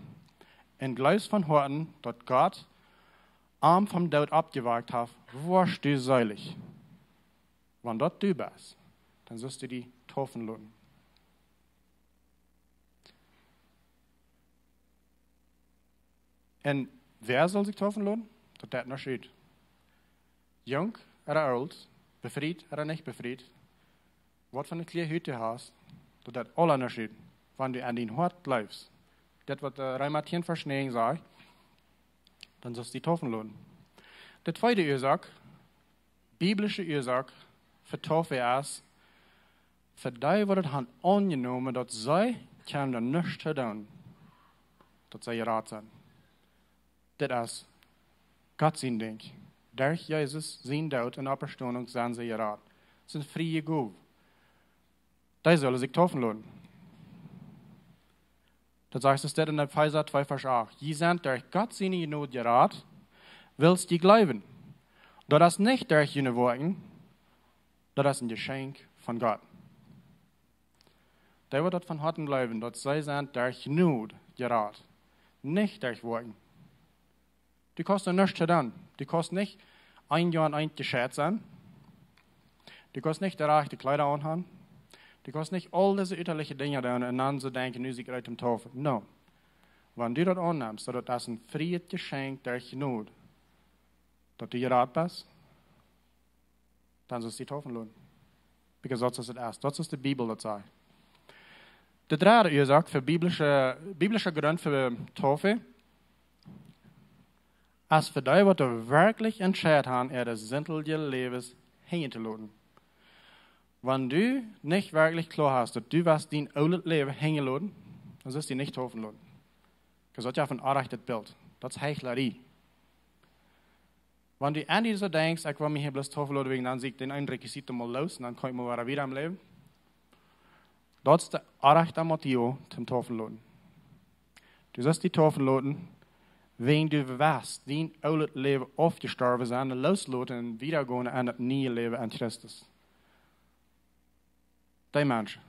Speaker 3: en geloofst van harten, dat Gott arm vom Tod abgewagt hat, wirst du selig. Wenn dat du bist, dann sollst du die taufen lassen. En Wer soll sich taufen lassen? Dat nog steht. Jong oder alt, befried oder nicht befried, wat van de kleine Hütte hast, dat alle nog steht. Wenn du an den Hort bleibst, das, was der Reimatien Verschneen sagt, dann sollst du die taufen lassen. Die zweite Ursache, biblische Ursache für Taufe ist, für die wird es angenommen, dass sie können nichts tun, dass sie gerat sind. Das ist Gott sein Ding. Durch Jesus, sein Tod und Auferstehung sind sie gerat. Das sind freie Gaben. Die sollen sich taufen lassen. Das heißt, es steht in Epheser 2, Vers 8. Je sind durch Gott seine Genot gerat, willst du glauben. Das ist nicht durch jene Worte, das ist ein Geschenk von Gott. Der wird von Herzen glauben, dass sie sind durch Genot gerat, nicht durch Worte. Die kosten nichts zu tun. Die kosten nicht ein Jahr ein Geschäft sein. Die kosten nicht der rechte Kleider anhaben. Die kosten nicht all diese üterlichen Dinge tun und dann zu denken, nu sich reit im Taufe. No. Wenn du das annimmst, so das ist ein freies Geschenk durch Genot, dass du gerat bist, dann sollst du die taufen lassen. Because das ist das erste. Das ist die Bibel, das sagt. Die dritte Ursache für biblische Gründe für Taufe ist für die, was du wirklich entschieden hast, das Sintel des Lebens hängen zu lassen. Wenn du nicht wirklich klar hast, dass du was dein altes Leben hängen lassen, dann sollst du dich nicht taufen lassen. Das ist ja ein anrechtes Bild. Das ist Heuchlerie. Wenn du an dir so denkst, ich will mich hier bloß taufen lassen, dann sehe ich den einen Requisit mal los und dann komme ich mal wieder am Leben. Das ist der anrechte Motiv zum Taufen lassen. Du sollst die taufen lassen, wenn du weißt, dein altes Leben aufgestorben ist, und loslassen und wiedergehen an das neue Leben an Christus. Die Menschen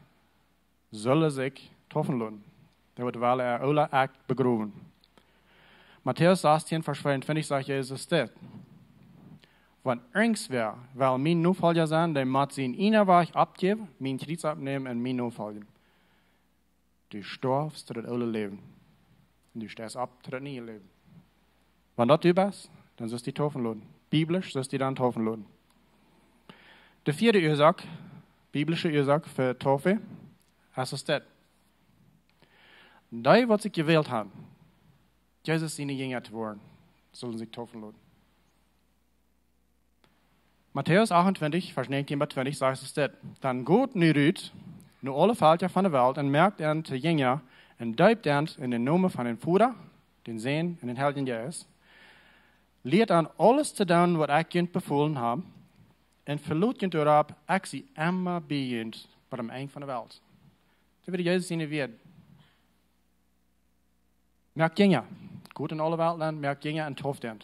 Speaker 3: sollen sich taufen lassen. Da wird weil alle Akt begraben. Matthäus 16, Vers 25 sagt Jesus das. Wenn irgendwer, weil mein Nachfolger sein, der muss sein Innerwerk abgeben, mein Kreuz abnehmen und mein Nachfolgen. Du stirbst zu das alte Leben. Und du stehst ab zu das neue Leben. Wenn das du bist, dann sollst du die taufen lassen. Biblisch sollst du die dann taufen lassen. Die vierte Ursache, biblische Ursache für Taufe, ist das. Die, was sich gewählt haben, Jesus seine Jünger zu werden, sollen sich taufen lassen. Matthäus 28, Vers 19 bis 20 sagt es das. Dann geht nu rüt, nu alle Völker von der Welt und merkt er zu Jünger und deupt er in den Namen von den Vater, den Sohn und den Heiligen Geist. Lehrt an alles zu tun, was ich euch befohlen habe, und verlot ihr darauf, ich sie immer bei euch bei dem Ende von der Welt. Das wird Jesus ihnen werden. Merkt Jünger, gut in alle Welt land, merkt Jünger und tauft er.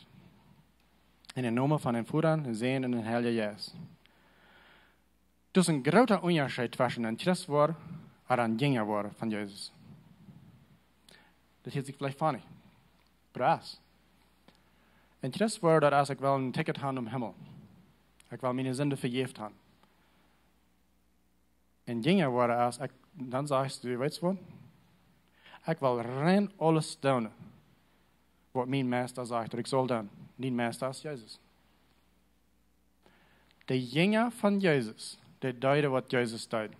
Speaker 3: In den Namen von den Vater, den Sohn und den Heiligen Geist. Das ist ein großer Unterschied zwischen ein Christwort und ein Jüngerwort von Jesus. Das hört sich vielleicht funny. Brass. Ein Christwort ist, ich will ein Ticket haben im Himmel. Ich will meine Sünde vergeben haben. Ein Jüngerwort ist, dann sagst du, weißt du was? Ich will rein alles tun, was mein Meister sagt, ich soll tun. Mein Meister ist Jesus. Der Jünger von Jesus, der deute, was Jesus deut.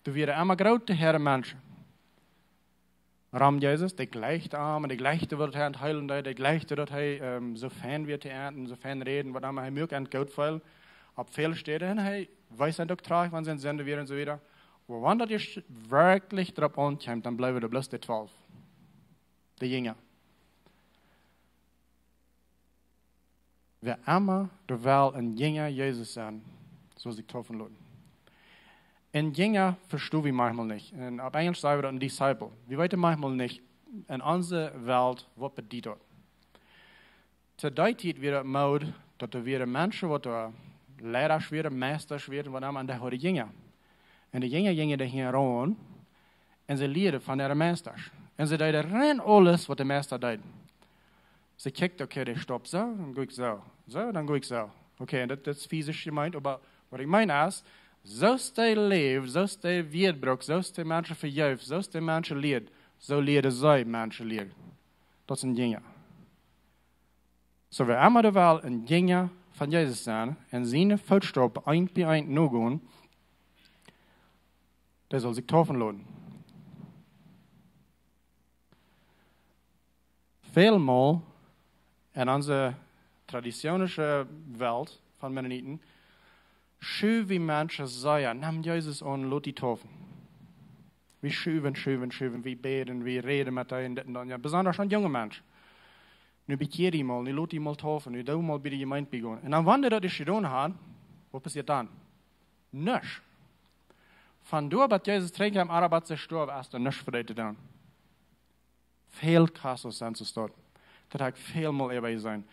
Speaker 3: Du wirst immer große Herren Menschen. Ram Jesus, der gleiche Arme, der gleiche wird er entheilen, der gleiche wird er so fern wird er ernten, so fern reden, was immer er mögt an Gott fallen. Ab viele Städte hin, er weiß er doch trage, wann sie Sende wird und so wieder. Aber wenn das jetzt wirklich drauf ankommt, dann bleiben wir bloß die 12. Die Jünger. Wer immer du will ein Jünger Jesus sein, soll sich taufen lassen. Ein Jünger verstehen wir manchmal nicht. Und auf Englisch sagen wir das ein Disciple. Wir wissen manchmal nicht in unserer Welt, was bedeutet das. Zur Zeit wird es Mode, dass wir Menschen, die Lehrer werden, Meister werden, was immer, und die Jünger. Und die Jünger gingen hier ran und sie lehren von ihren Meisters. Und sie deuten rein alles, was der Meister deut. Sie kijkt, okay, der stoppt so, dann gehe ich so. So, dann gehe ich so. Okay, das ist physisch gemeint, aber was ich meine ist, so ist der Leben, so ist der Wiederbruch, so ist der Menschen verjährt, so ist der Menschen lehrt, so lehren sie Menschen lehren. Das sind Jünger. So wir einmal wel een Jünger van Jezus zijn en zijn voetstappen eind bij eind nog gaan, der soll sich taufen lassen. Vielmal in unserer traditionellen Welt von Mennoniten schuwen wie Menschen sagen, nimm Jesus an, lass die taufen. Wir schuwen, wir beten, wir reden mit ihnen, ja, besonders an junge Menschen. Nu bekeer die mal, nu laat die mal taufen, nu doe mal bij de gemeente begonnen. En dan wanneer dat is gedaan had, wat passiert dan? Niks. Van door dat Jezus 3 keer am Arabat gestorben is, er niks voor dit gedaan. Veel Christus zijn zu starten. Dat had ik veel mal erbij zijn.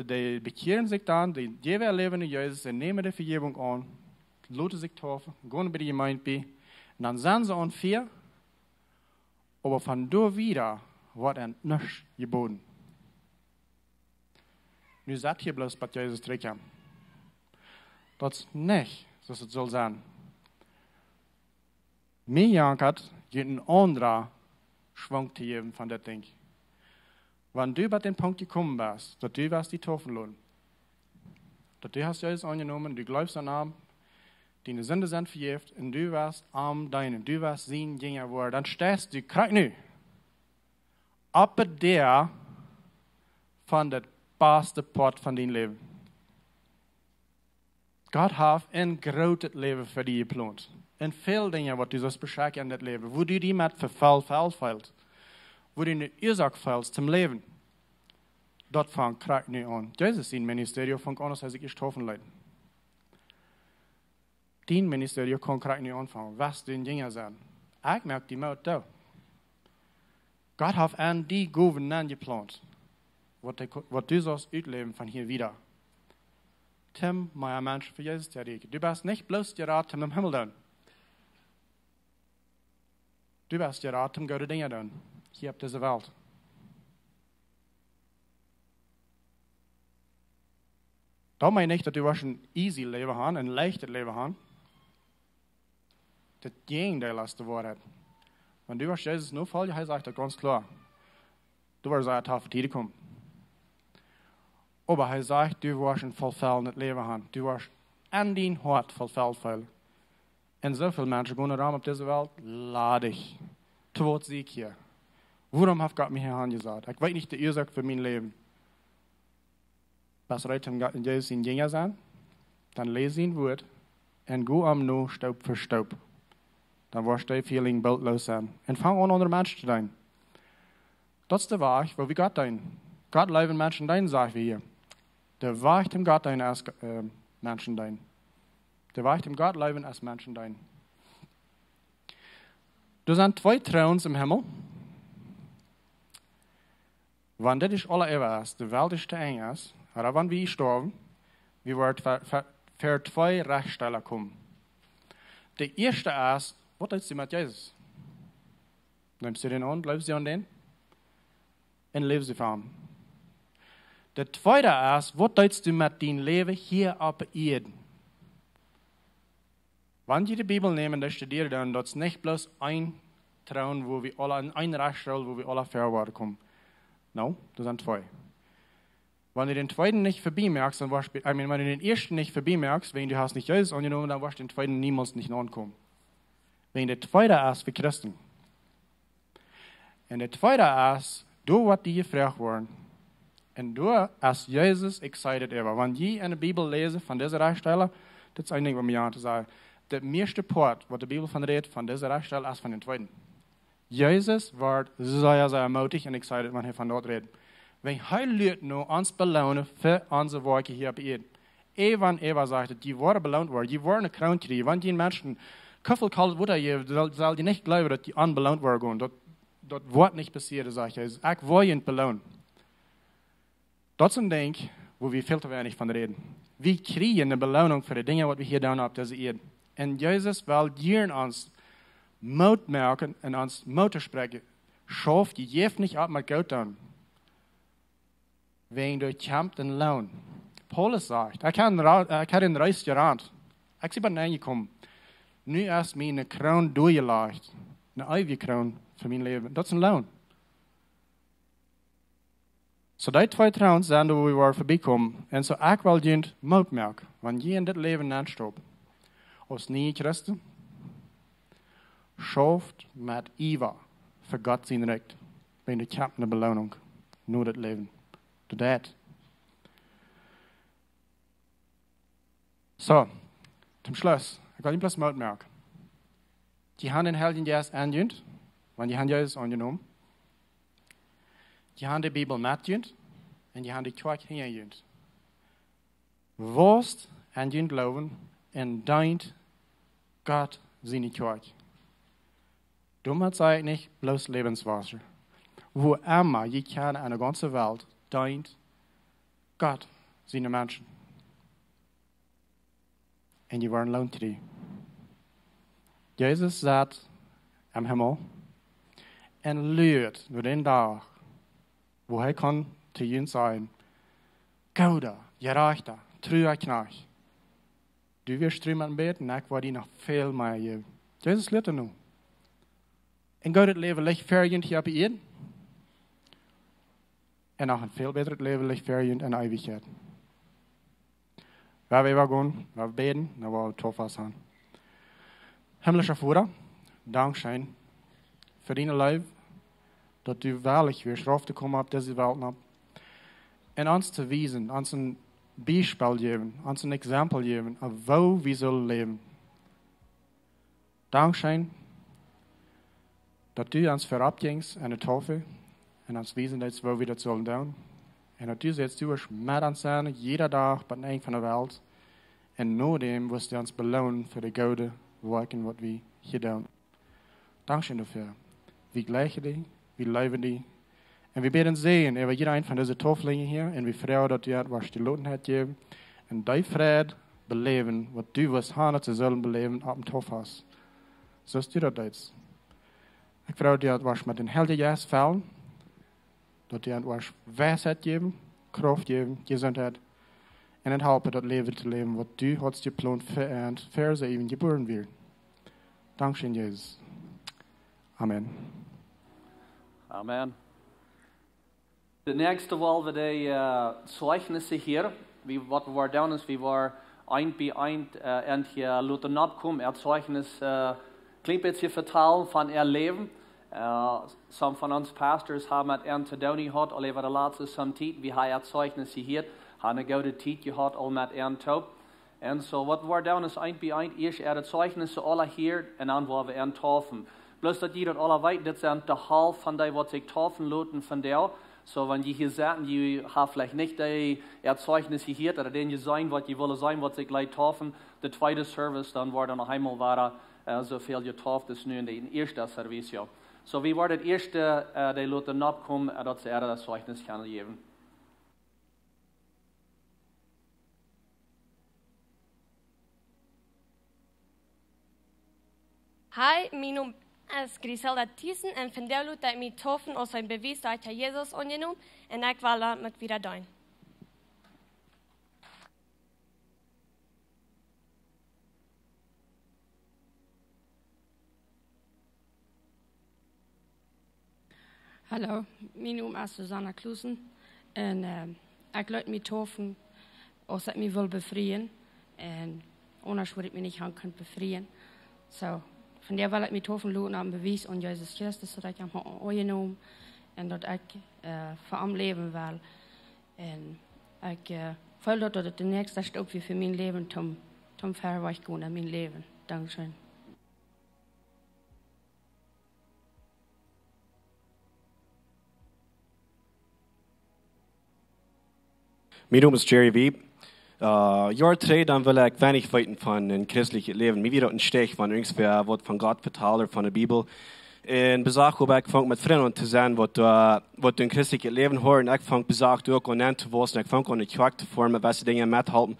Speaker 3: Die bekeren zich dan, die geven leven in Jezus, die nemen de vergeving aan, laten zich taufen, gaan bij de gemeente bij, en dan zijn ze aan 4, aber van door wieder wordt er niks geboden. Nu zat hier bloos bij Jezus terugkwam. Dat is niet zoals het zal zijn. Mij jankert je een andere schwung te geven van dat ding. Wanneer du bij den Punkt gekommen bist, dat du was die taufen lassen. Dat du hast Jezus angenomen, du glaubst an ihm, deine Sünde sind vergeben, und du warst am deinen, du warst sein Jünger geworden. Dann stehst du, krieg nu, op der van het beste pad van dein Leben. Gott heeft een groot leven voor die gepland. En veel dingen wat du zoals beschaken in dat leven. Wo du die met verval valt. Wo du een oorzaak valt zum leven. Dat vangt krijgt nu aan. Jezus zijn ministerie vangt aan als hij zich is getroffen leidt. Dien ministerie kan krijgt nu aanvangen. Was die dingen zijn. Ik merk die mout daar. Gott hat an die Gaven geplant, wat du sollst uitleven van hier wieder. Tim, mein Mensch für Jesus zu erreichen. Du bist nicht bloß geraten, um im Himmel dann. Du bist geraten, um gute Dinge dann. Hier auf dieser Welt. Da meine ich, dass du ein easy Leben hast, ein leichtes Leben hast. Das Gegenteil ist die Wahrheit. Wenn du was Jesus nur voll, er sagt das ganz klar. Du wirst eine taffe Zeit kommen. Aber er sagt, du wirst ein vollfällendes Leben haben. Du wirst an dein Hort vollfällt. Und so viele Menschen gehen rum auf dieser Welt, lade ich. Tot Sieg hier. Warum hat Gott mich hier angesagt? Ich weiß nicht die Ursache für mein Leben. Was reicht ihm Gott in Jesus in Jünger sein? Dann lese ihn Wort und go am nur Staub für Staub. Dan wirst du feeling bultloos zijn. En fang aan andere mensen te doen. Dat is de weg waar we Gott doen. Gott leven mensen doen, zeggen we hier. De weg dem Gott doen als mensen doen. De weg dem Gott leven als mensen doen. Er zijn 2 Thrones im Himmel. Wanneer dit is alle eeuwen is, de wereld is te eng is, maar wanneer we sterven, we worden voor 2 rechtstellen komen. De eerste is, wat ist du mit Jesus? Nimmst du den an, glaubst du an den? Und lebst du von ihm. Der zweite ist, was tust du mit deinem Leben hier auf Erden? Wenn wir die Bibel nehmen, dann studieren, dann das ist nicht bloß ein Traum, wo wir alle, ein Rechtsstelle, wo wir alle verwahren kommen. No, das sind 2. Wenn du den zweiten nicht vorbeimerkst, dann warst du, wenn du den ersten nicht vorbeimerkst, wenn du hast nicht Jesus angenommen, dann wirst du den zweiten niemals nicht ankommen. Wenn der zweite ist für Christen. Und der zweite ist, du was die gefragt worden. Und du als Jesus excited ever. Wenn je in der Bibel lese von dieser Rechtsstelle, das ist ein Ding, was mir zu sagen. Der meiste Part, was die Bibel von redet, von dieser Rechtsstelle, ist von den zweiten. Jesus wird sehr, sehr mutig und excited, wenn er von dort redet. Wenn er Leute nur uns belohnen für unsere Werke hier auf Erden. Wenn Eva sagt, die worden belohnt worden, die worden eine Krone kriegen, wenn die Menschen Kaffel kalt Wutter hier, soll die nicht glauben, dass die unbelohnt werden. Das wird nicht passieren, sagt Jesus. Ich will ihn belohnen. Das ist ein Ding, wo wir viel zu wenig von reden. Wir kriegen eine Belohnung für die Dinge, die wir hier tun auf dieser Erde. Und Jesus will hier uns Mut merken und uns Mut sprechen. Schafft die Jef nicht ab mit Gott an. Wegen der Kampf den Lohn. Paulus sagt, ich habe den Reis gerannt. Ich bin reingekommen. Nu ist mir eine Krone durchgelegt. Eine ewige Krone für mein Leben. Das ist ein Lohn. So die 2 trouwens zijn we waar voorbij komen. En zo ook wel jent moedmerk. Want je in dit leven aanstopt. Als niet Christen. Schaft met Eva. Voor God zijn recht. Bij de kampende beloning. Nu dat leven. De dat. So, zum Schluss. Ik wil niet plus moedmerk. Die haben den Heiligen Geist angehört. Want die haben Jesus angenommen. Die haben die Bibel mitgehört. En die haben die Kerk hingehört. Worst an den Glauben en deint Gott seine Kerk. Dummer sei nicht bloß Lebenswasser. Wo immer je kann an der ganzen Welt deint Gott seine Menschen. En die waren lohnt die. Jesus zat am Himmel en leert door den dag wo hij kan te je zijn. Gouda, je rechter, true knach. Du wirst drüben beten, ik word die nog veel meer je. Jesus leert er nu. En Gott het leven licht verjend hier op Eden. En nog een veel beter leven licht verjend in eeuwigheid. Waar we gaan, waar we beten, dan waar we tof zijn. Himmlischer Vater, Dankeschön für dein Leben, dass du wahrlich wirst raufgekommen auf diese Welt ab. Und uns zu wiesen, uns ein Beispiel geben, uns ein Exempel geben, auf wo wir sollen leben. Dankeschön, dass du uns verabgingst an der Taufe und uns wiesen, wo wir das sollen tun. Und dass du jetzt durch mit uns sein, jeder Tag bei einem von der Welt. Und nur dem wirst du uns belohnen für die gute werken wat we hier doen. Dankeschön dafür. Wir gleichen die, wir leben die. Und wir beten sehen, über jeder ein von diesen Tauflingen hier, und wir freuen, dass du was die Loten hat gegeben, und dein Fried beleben, was du was haben zu sollen beleben, ab dem Tauf hast. So ist du das jetzt. Ich freue dich, was mit den Heiligen Geist fallen, dass du was Weisheit geben, Kraft geben, Gesundheit, und het helpen dat leven te leven wat du hast geplant für sie even geboren wird. Dankeschön, Jesus. Amen.
Speaker 1: Amen. De nächste Woche wird die Zeugnisse hier, wie was wir down ist, wie wir ein bei ein und hier Luther abkommen, Zeugnis klingt jetzt hier vertalen von Leben. Some von uns Pastors haben mit zu tun gehabt, alle über die letzte Zeit, wie Zeugnisse hier. Han een goede tijd gehad al met een top. En zo wat we doen is eind bij eind eerst de Zeugnisse alle hier en dan waar we een taufen. Bloß dat je dat alle weet, dit zijn de half van die wat ik taufen laten van jou. So wenn je hier zaten, je hebt vielleicht nicht die Zeugnisse hier, oder den je zijn wat je willen zijn, wat ik leid taufen. De tweede service, dan wordt nog eenmaal waar zoveel getauft is nu in de eerste service. Ja. So wie wordt het eerste, die laten opkomen, dat ze dat Zeugnis kunnen geven.
Speaker 4: Hi, mijn naam is Griselda Thiessen en vandaag laat ik mij toffen als een bewijs dat ik Jezus aangenomen en ik wil dat met weer doen.
Speaker 5: Hallo, mijn naam is Susanna Klusen en ik laat mij toffen als ik mij wil bevrijen en anders word ik mij niet gaan kunnen bevrijen. So, van der wil ik mij toffen laten aan bewijs aan Jezus Christus, zodat ik hem aangenomen en dat ik voor hem leven wil. En ik voel dat het de nächste stap weer voor mijn leven, om verder gaan in mijn leven. Dankeschön.
Speaker 6: Mijn naam is Jerry Wieb. Jaar 3 dan wil ik weinig weten van een christelijk leven. Mij weer een steek van irgendwer wat van God vertalen van de Bijbel. En bezag hoe ik vang met vrienden te zijn wat een christelijk leven hoort. En ik vang bezag ook aan te worden. Ik vang aan de kerk te vormen, beste dingen met helpen.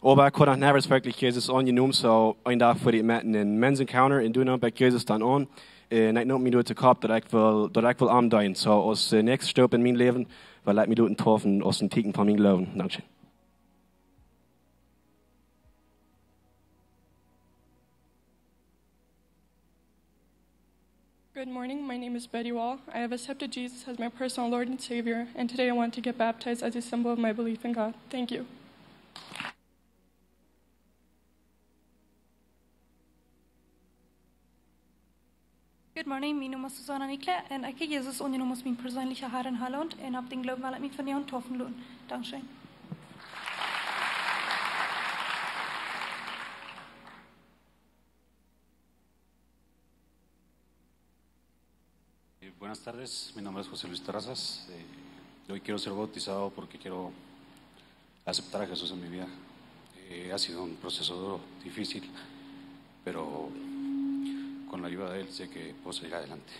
Speaker 6: Aber ik had nog nergens wirklich Jezus aangenomen. So een dag voor ik met een mens encounter en doen bij Jezus dan aan. En ik noem me door te kop dat ik wil aanduiden. So als nächste stap in mijn leven wil ik me door te treffen als een teken van mijn leven. Dank je.
Speaker 7: Good morning, my name is Betty Wall. I have accepted Jesus as my personal Lord and Savior, and today I want to get baptized as a symbol of my belief in God. Thank you.
Speaker 8: Good morning, mijn naam is Susanna Nikle en ik heb Jezus aangenomen als mijn persoonlijke Heer en Heiland en heb den Glauben, weil ik mij van jou taufen lassen. Dankeschön.
Speaker 9: Buenas tardes, mi nombre es José Luis Terrazas. Hoy quiero ser bautizado porque quiero aceptar a Jesús en mi vida. Ha sido un proceso duro, difícil, pero con la ayuda de Él sé que puedo seguir adelante.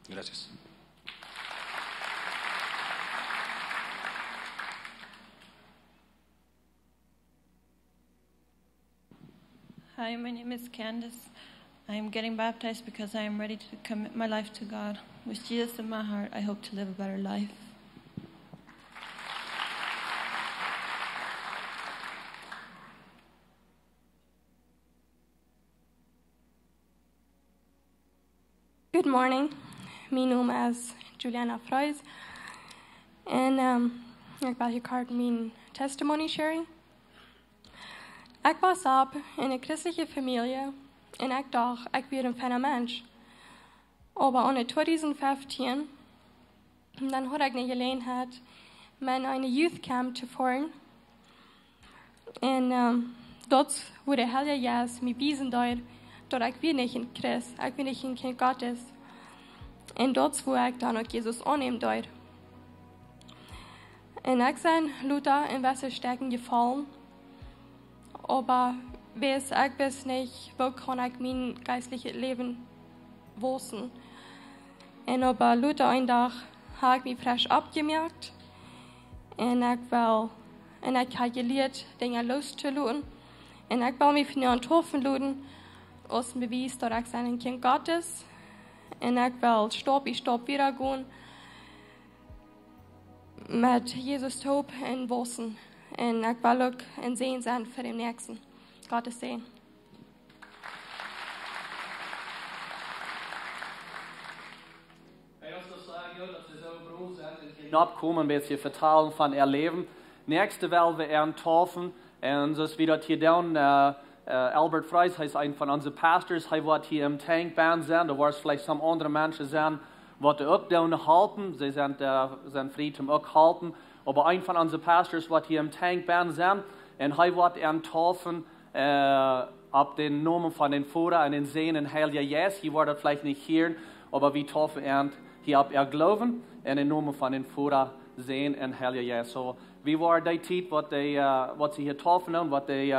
Speaker 9: Gracias.
Speaker 10: Hi, my name is Candace. I am getting baptized because I am ready to commit my life to God. With Jesus in my heart, I hope to live a better life.
Speaker 11: Good morning. Mijn naam is Juliana Freus. En ik wil hier mijn testimony sharing. Ik was op in een christelijke familie en ik dacht, ik ben een fijne mens. Maar in 2015, dan had ik een gelegenheid met een youth camp te voeren. En dat wurde de hele jaar mij bewijzen dat ik weer niet een Christ, ik weer niet een kind Gottes. En dat wo ik dan ook Jezus aannemen deed. En ik ben Luther in Wasserstecken gefallen. Aber weiß ich bis nicht, wo kann ich mein geistliches Leben wissen. Und aber Luther einen Tag habe ich mich frisch abgemerkt. Und ich habe gelernt, Dinge loszulassen. Und ich will mich von den Taufen lassen, als ein Beweis, dass ich ein Kind Gottes. Und ich will Stopp wieder gehen. Mit Jesus Taub und Wissen. Und ich will auch ein Sehen sein für den Nächsten. Gottes Segen.
Speaker 1: Ich muss sagen, dass Sie so groß sind, abkommen, ein bisschen vertalen von ihr Leben. Nächste Woche werden taufen. Und das wird hier down. Albert Freis ist ein von unseren Pastors. Er wird hier im Tankband sein. Da wird es vielleicht some andere Menschen sein, die auch down halten. Sie sind frei zum auch halten. Aber ein von unseren Pastors wird hier im Tankband sein. Und er wird ihn taufen ab den Namen von den Vater und den Sehen in Heilige Jesu. Hier wird er vielleicht nicht hören, aber wir taufen ihn hier ab Glauben in den Namen von den Vater, Sehen und Heilige Jesu. So, wie war die Zeit, was sie hier taufen und was die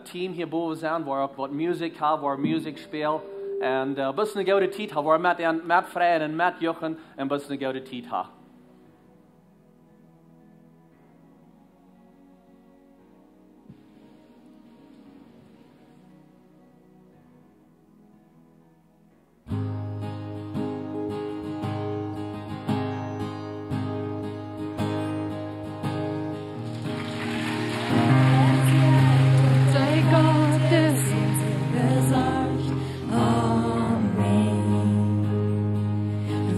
Speaker 1: Team hier boven zijn, wat muziek had, waar muziek speelt. En een beetje een goede tijd had, waar met Vrij en met Jochen een beetje een goede tijd had.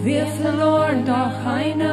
Speaker 2: Wir verloren, doch eine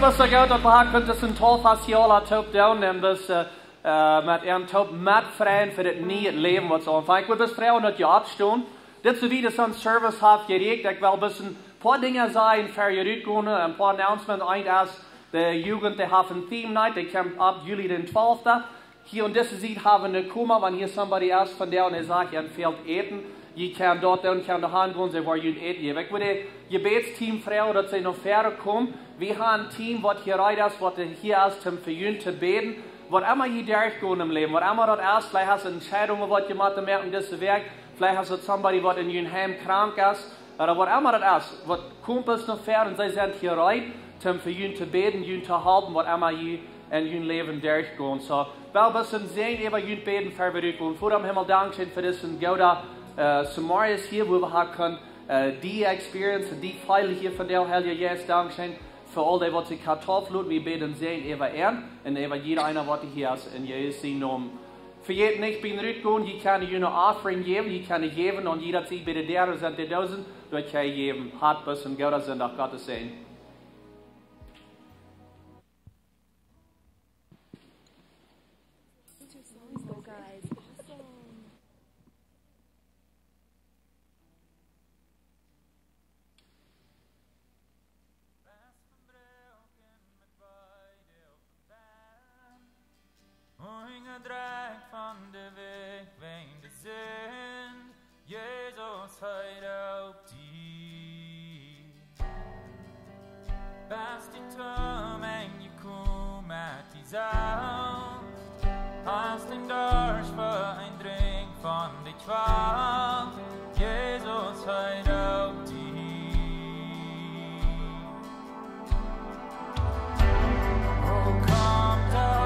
Speaker 1: was so gut, dat we kunnen een tolfasciola top down en dus met een top met vrienden voor het niet het leven wat zo aanvangt. Ik wil best vrouwen dat je opstaan. Dit is wie de zo'n service heeft gerecht. Ik wil best een paar dingen zijn voor je uitgaan. Een paar announcements eind als de jeugd die heeft een theme night. Die komt op juli den 12e. Hier und deze ziet hebben we komen, wanneer somebody else van jou en zegt, je veel eten. Je kan dort dan kan de hand gaan, ze waar je eten. Ik wil de gebedsteam vrouwen dat ze nog verder komen. We hebben een team wat hier rijdt is, wat hier is om voor jullie te beden. Wat immer je durchgaan im Leben, wat immer dat is, vielleicht hast du Entscheidungen, wat je moet maken in deze werk. Vielleicht hast du somebody, wat in je heim krank is. Oder wat immer dat is, wat komt is nog ver en zij zijn hier rijdt om voor jullie te beden, jullie te helpen, wat immer je in je leven durchgaan. So, wel best een zin über jullie beden verwerken. Und vor dem Himmel dank schön für diesen Gouda Samarias hier, wo wir können die Experience, die Pfeile hier von der Heilige Geist dank schön für all die, was sie Kartoffeln, wir beten sehen über und über jeder einer, was hier ist, in Jesu Namen. Für jeden nicht bin Rütgun, je kann ich eine Offering geben, je kann ich geben und jeder zieht bitte der sind die Dosen, durch kann ich geben. Hat bis und Gouda sind auch Gottes Sehen.
Speaker 12: Draag van de weg, ween de zin, Jezus hij op die. Best die tom en je kom uit die zaal, als den dorsch voor een drink van de kwaal, Jezus hij op die. Oh, kom dan.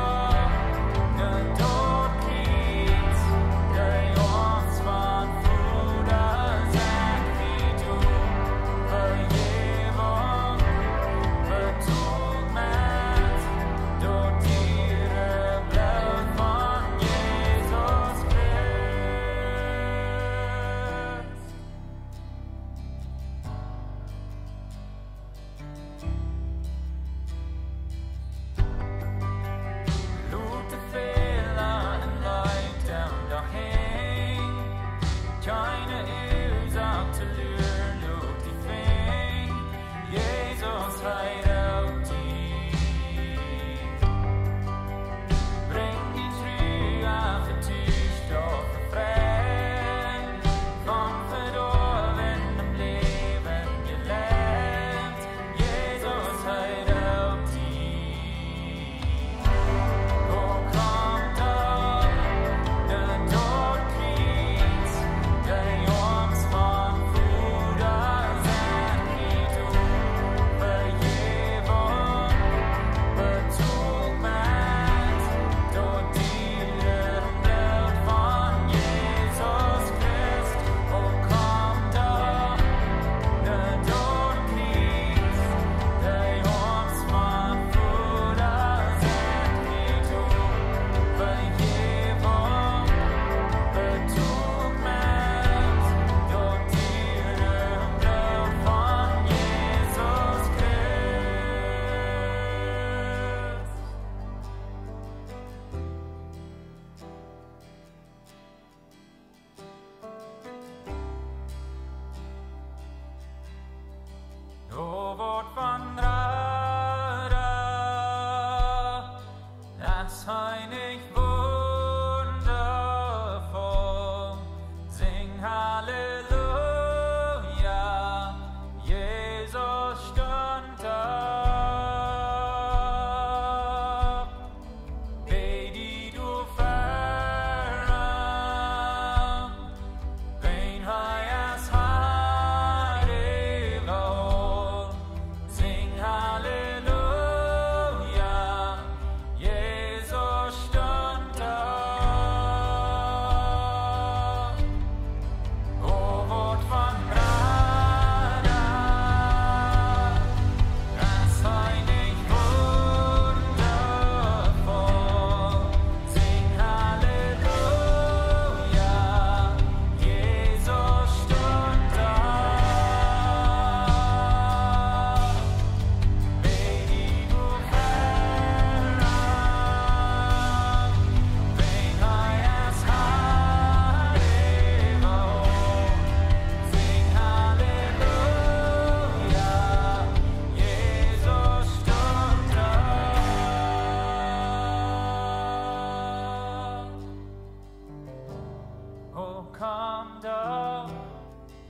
Speaker 12: kom der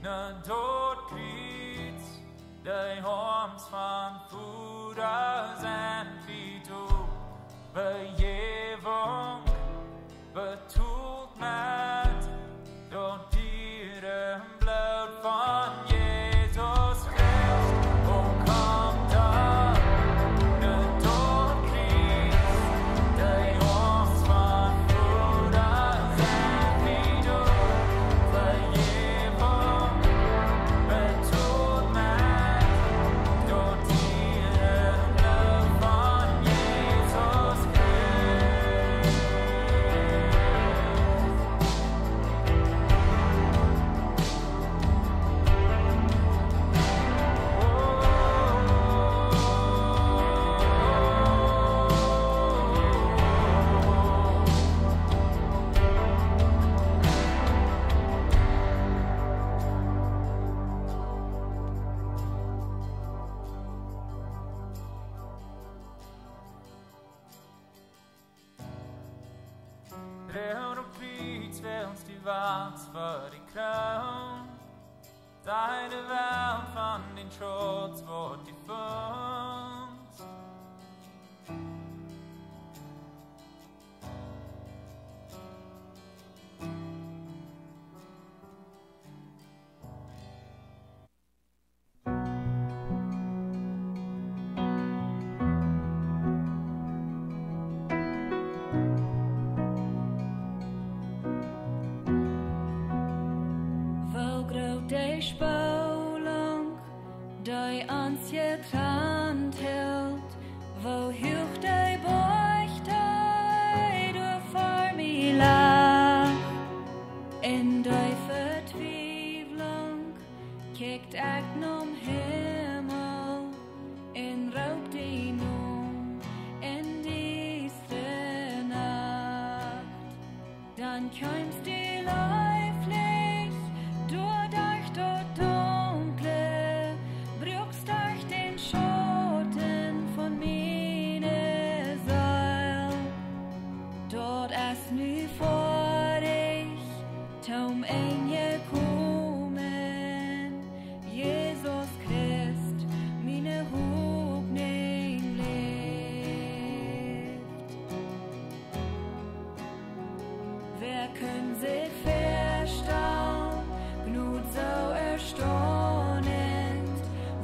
Speaker 12: når dort kriegt, de horms van voeders en vito, bejevung, betult met, door dieren bloed van Jesus Christ. O kom der når dort kriegt, de horms van voeders en vito, bejevung, betult met, door dieren bloed van Jesus Christ. Dreun op kriets wils die waard voor die kroon. Zij de welt van den trots wordt die vond.
Speaker 13: Wo groot de spaulang, die ans je krant hield, wo hoog de bocht door voor mij lag. In die vertwijfeling kijkt ik naar hemel, en rook die noem in deze nacht. Dan komt die leiflich durch dort dunkle, brückst durch den Schatten von meine Seil. Dort ist nu vor ich, taum ein gekommen, Jesus Christ, meine Hoffnung lebt. Wer kann sich verstehen, gnut so erstaunend,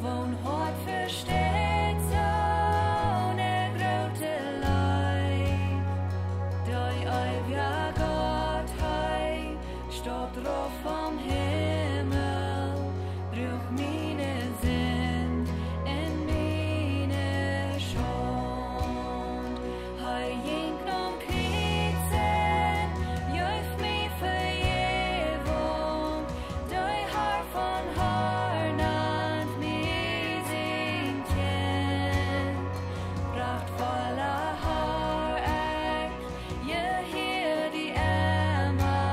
Speaker 13: wo'n Hort versteht so ne grote Leid. Die ewige Gottheit steht drauf vom Himmel, bruch meine Sinn en meine Schuld. Hei jinkt nom Kriezen, jöf mi Vergebung, die Haar von Harnand mi singt kennt. Prachtvoller Haareck, je hier die Emma,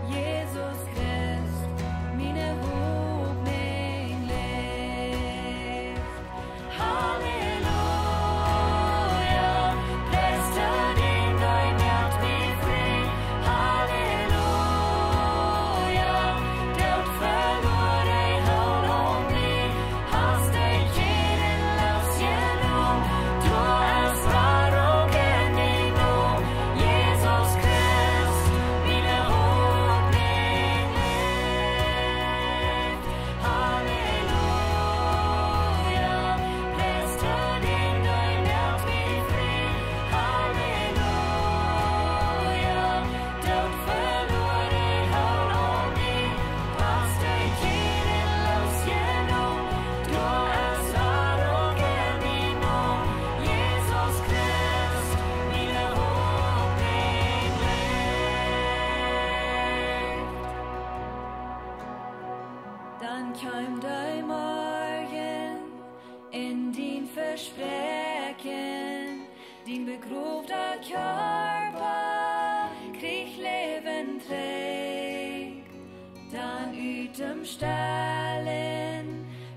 Speaker 13: Jesus Christ, meine Hoffnung lebt. Halleluja, presten in dein Welt wie frei. Halleluja, dort verloren Hall om mig. Hast dig jeden los genom, du es var och en inom. Jesus Christ, mina Hoffnung lebt. Halleluja, presten in dein Welt wie frei. Halleluja, dort verloren Hall om mig. Hast dig jeden los genom, du es var och en inom. Jesus Christ, mina Hoffnung lebt. Dann kam der Morgen in din Versprechen, din begrovda Körper krieg Leben trägt. Dann utem Ställen,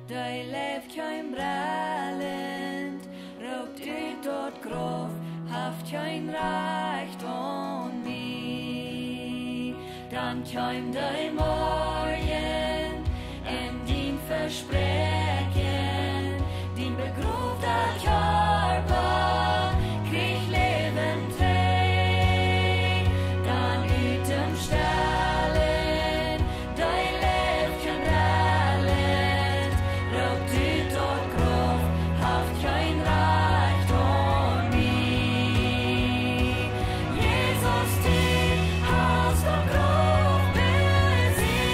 Speaker 13: der lebt kein brallend, raubt ut dort grof, haft kein Recht on mich. dann kommt der Morgen in din Versprechen, din begrufter Körper krieg Leben trägt, dann ut dem Stellen dein Leben rallet, raubt ut och grof, haft kein Reichtum nie. Jesus, du hast doch grof besiegt.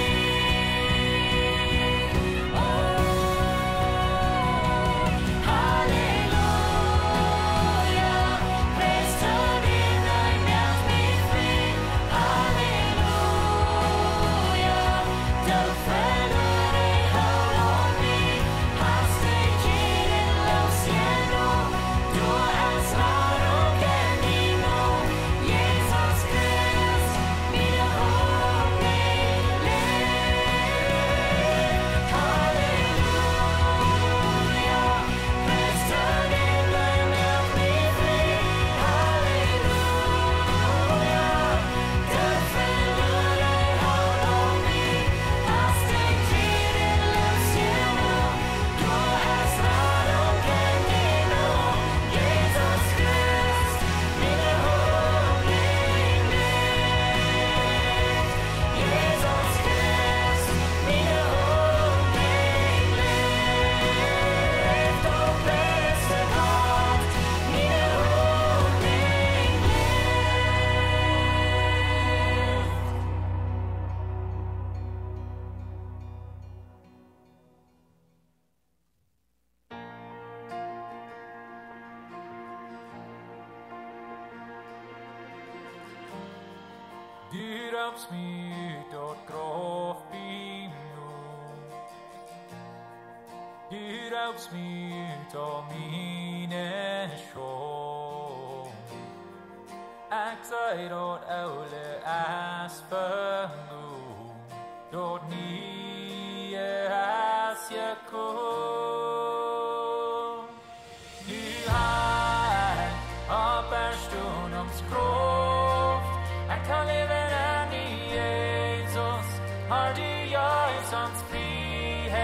Speaker 13: Oh, Halleluja, preist du den, dein Herz mich fri. Halleluja, du verlor dig håll om mig, hast dig jeden los genom, du är svar och ändino, Jesus Krist, min hopp mig lev. Halleluja, preist du den, dein Herz mich fri. Halleluja, du verlor dig håll om mig, hast dig jeden los genom, du är svar och ändino, Jesus Krist, min hopp mig lev. Jesus Krist, min hopp mig lev. Du bäste Gott, min hopp mig
Speaker 12: Du raubst mig ut åt gravbino. Du raubst mig ut av mine sjål. Jag säger åt Ole Aspengo, dort nie as jag kom. Du har apärstundens kraft, jag kan leva än i Jesus, har du Jesuns frihet.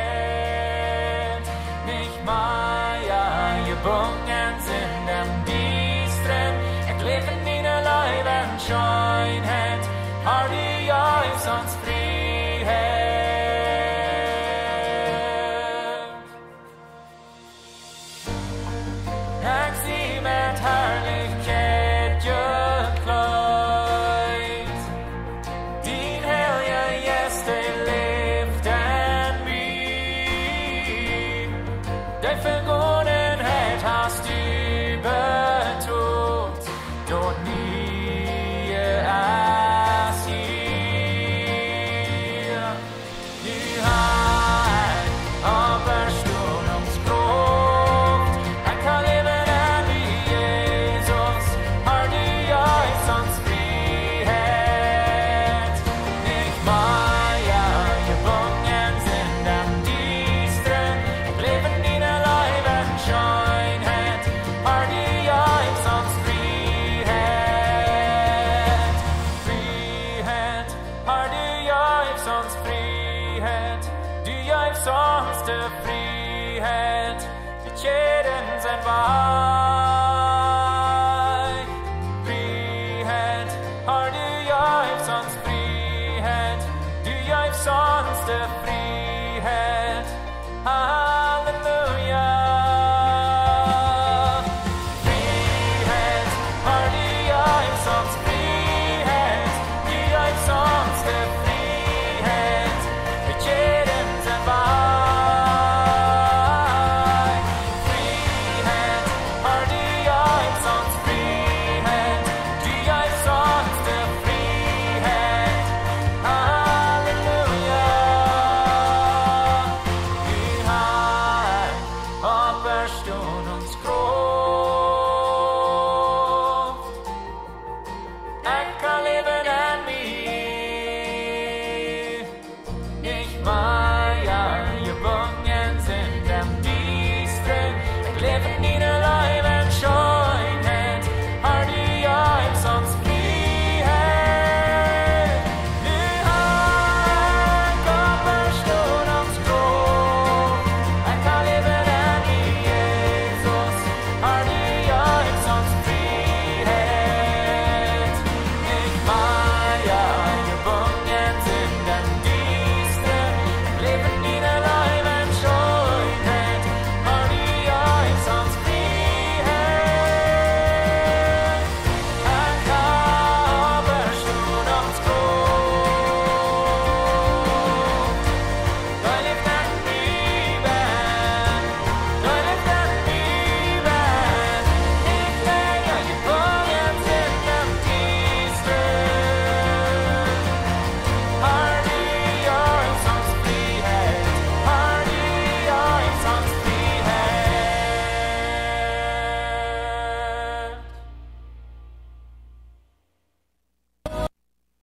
Speaker 12: Nicht Maja, gebungen sind dem Bistren, jag lever in dina Leben Schönheit, har du Jesuns frihet. Jag ser med härlighet geklädd, din helga gäste lyften mig. Dig förgångenhet hast du betrott, dort nie as hier. Du har apärstundens kraft, jag kan leva än i Jesus, har du Jesuns frihet. Nicht Maja, gebungen sind dem Distren, jag lever in dina Leben Schönheit, har du Jesuns frihet. Frihet, har du Jesuns frihet, du Jesuns der frihet, die Schäden sind weich. Frihet, har du Jesuns frihet, du Jesuns der frihet.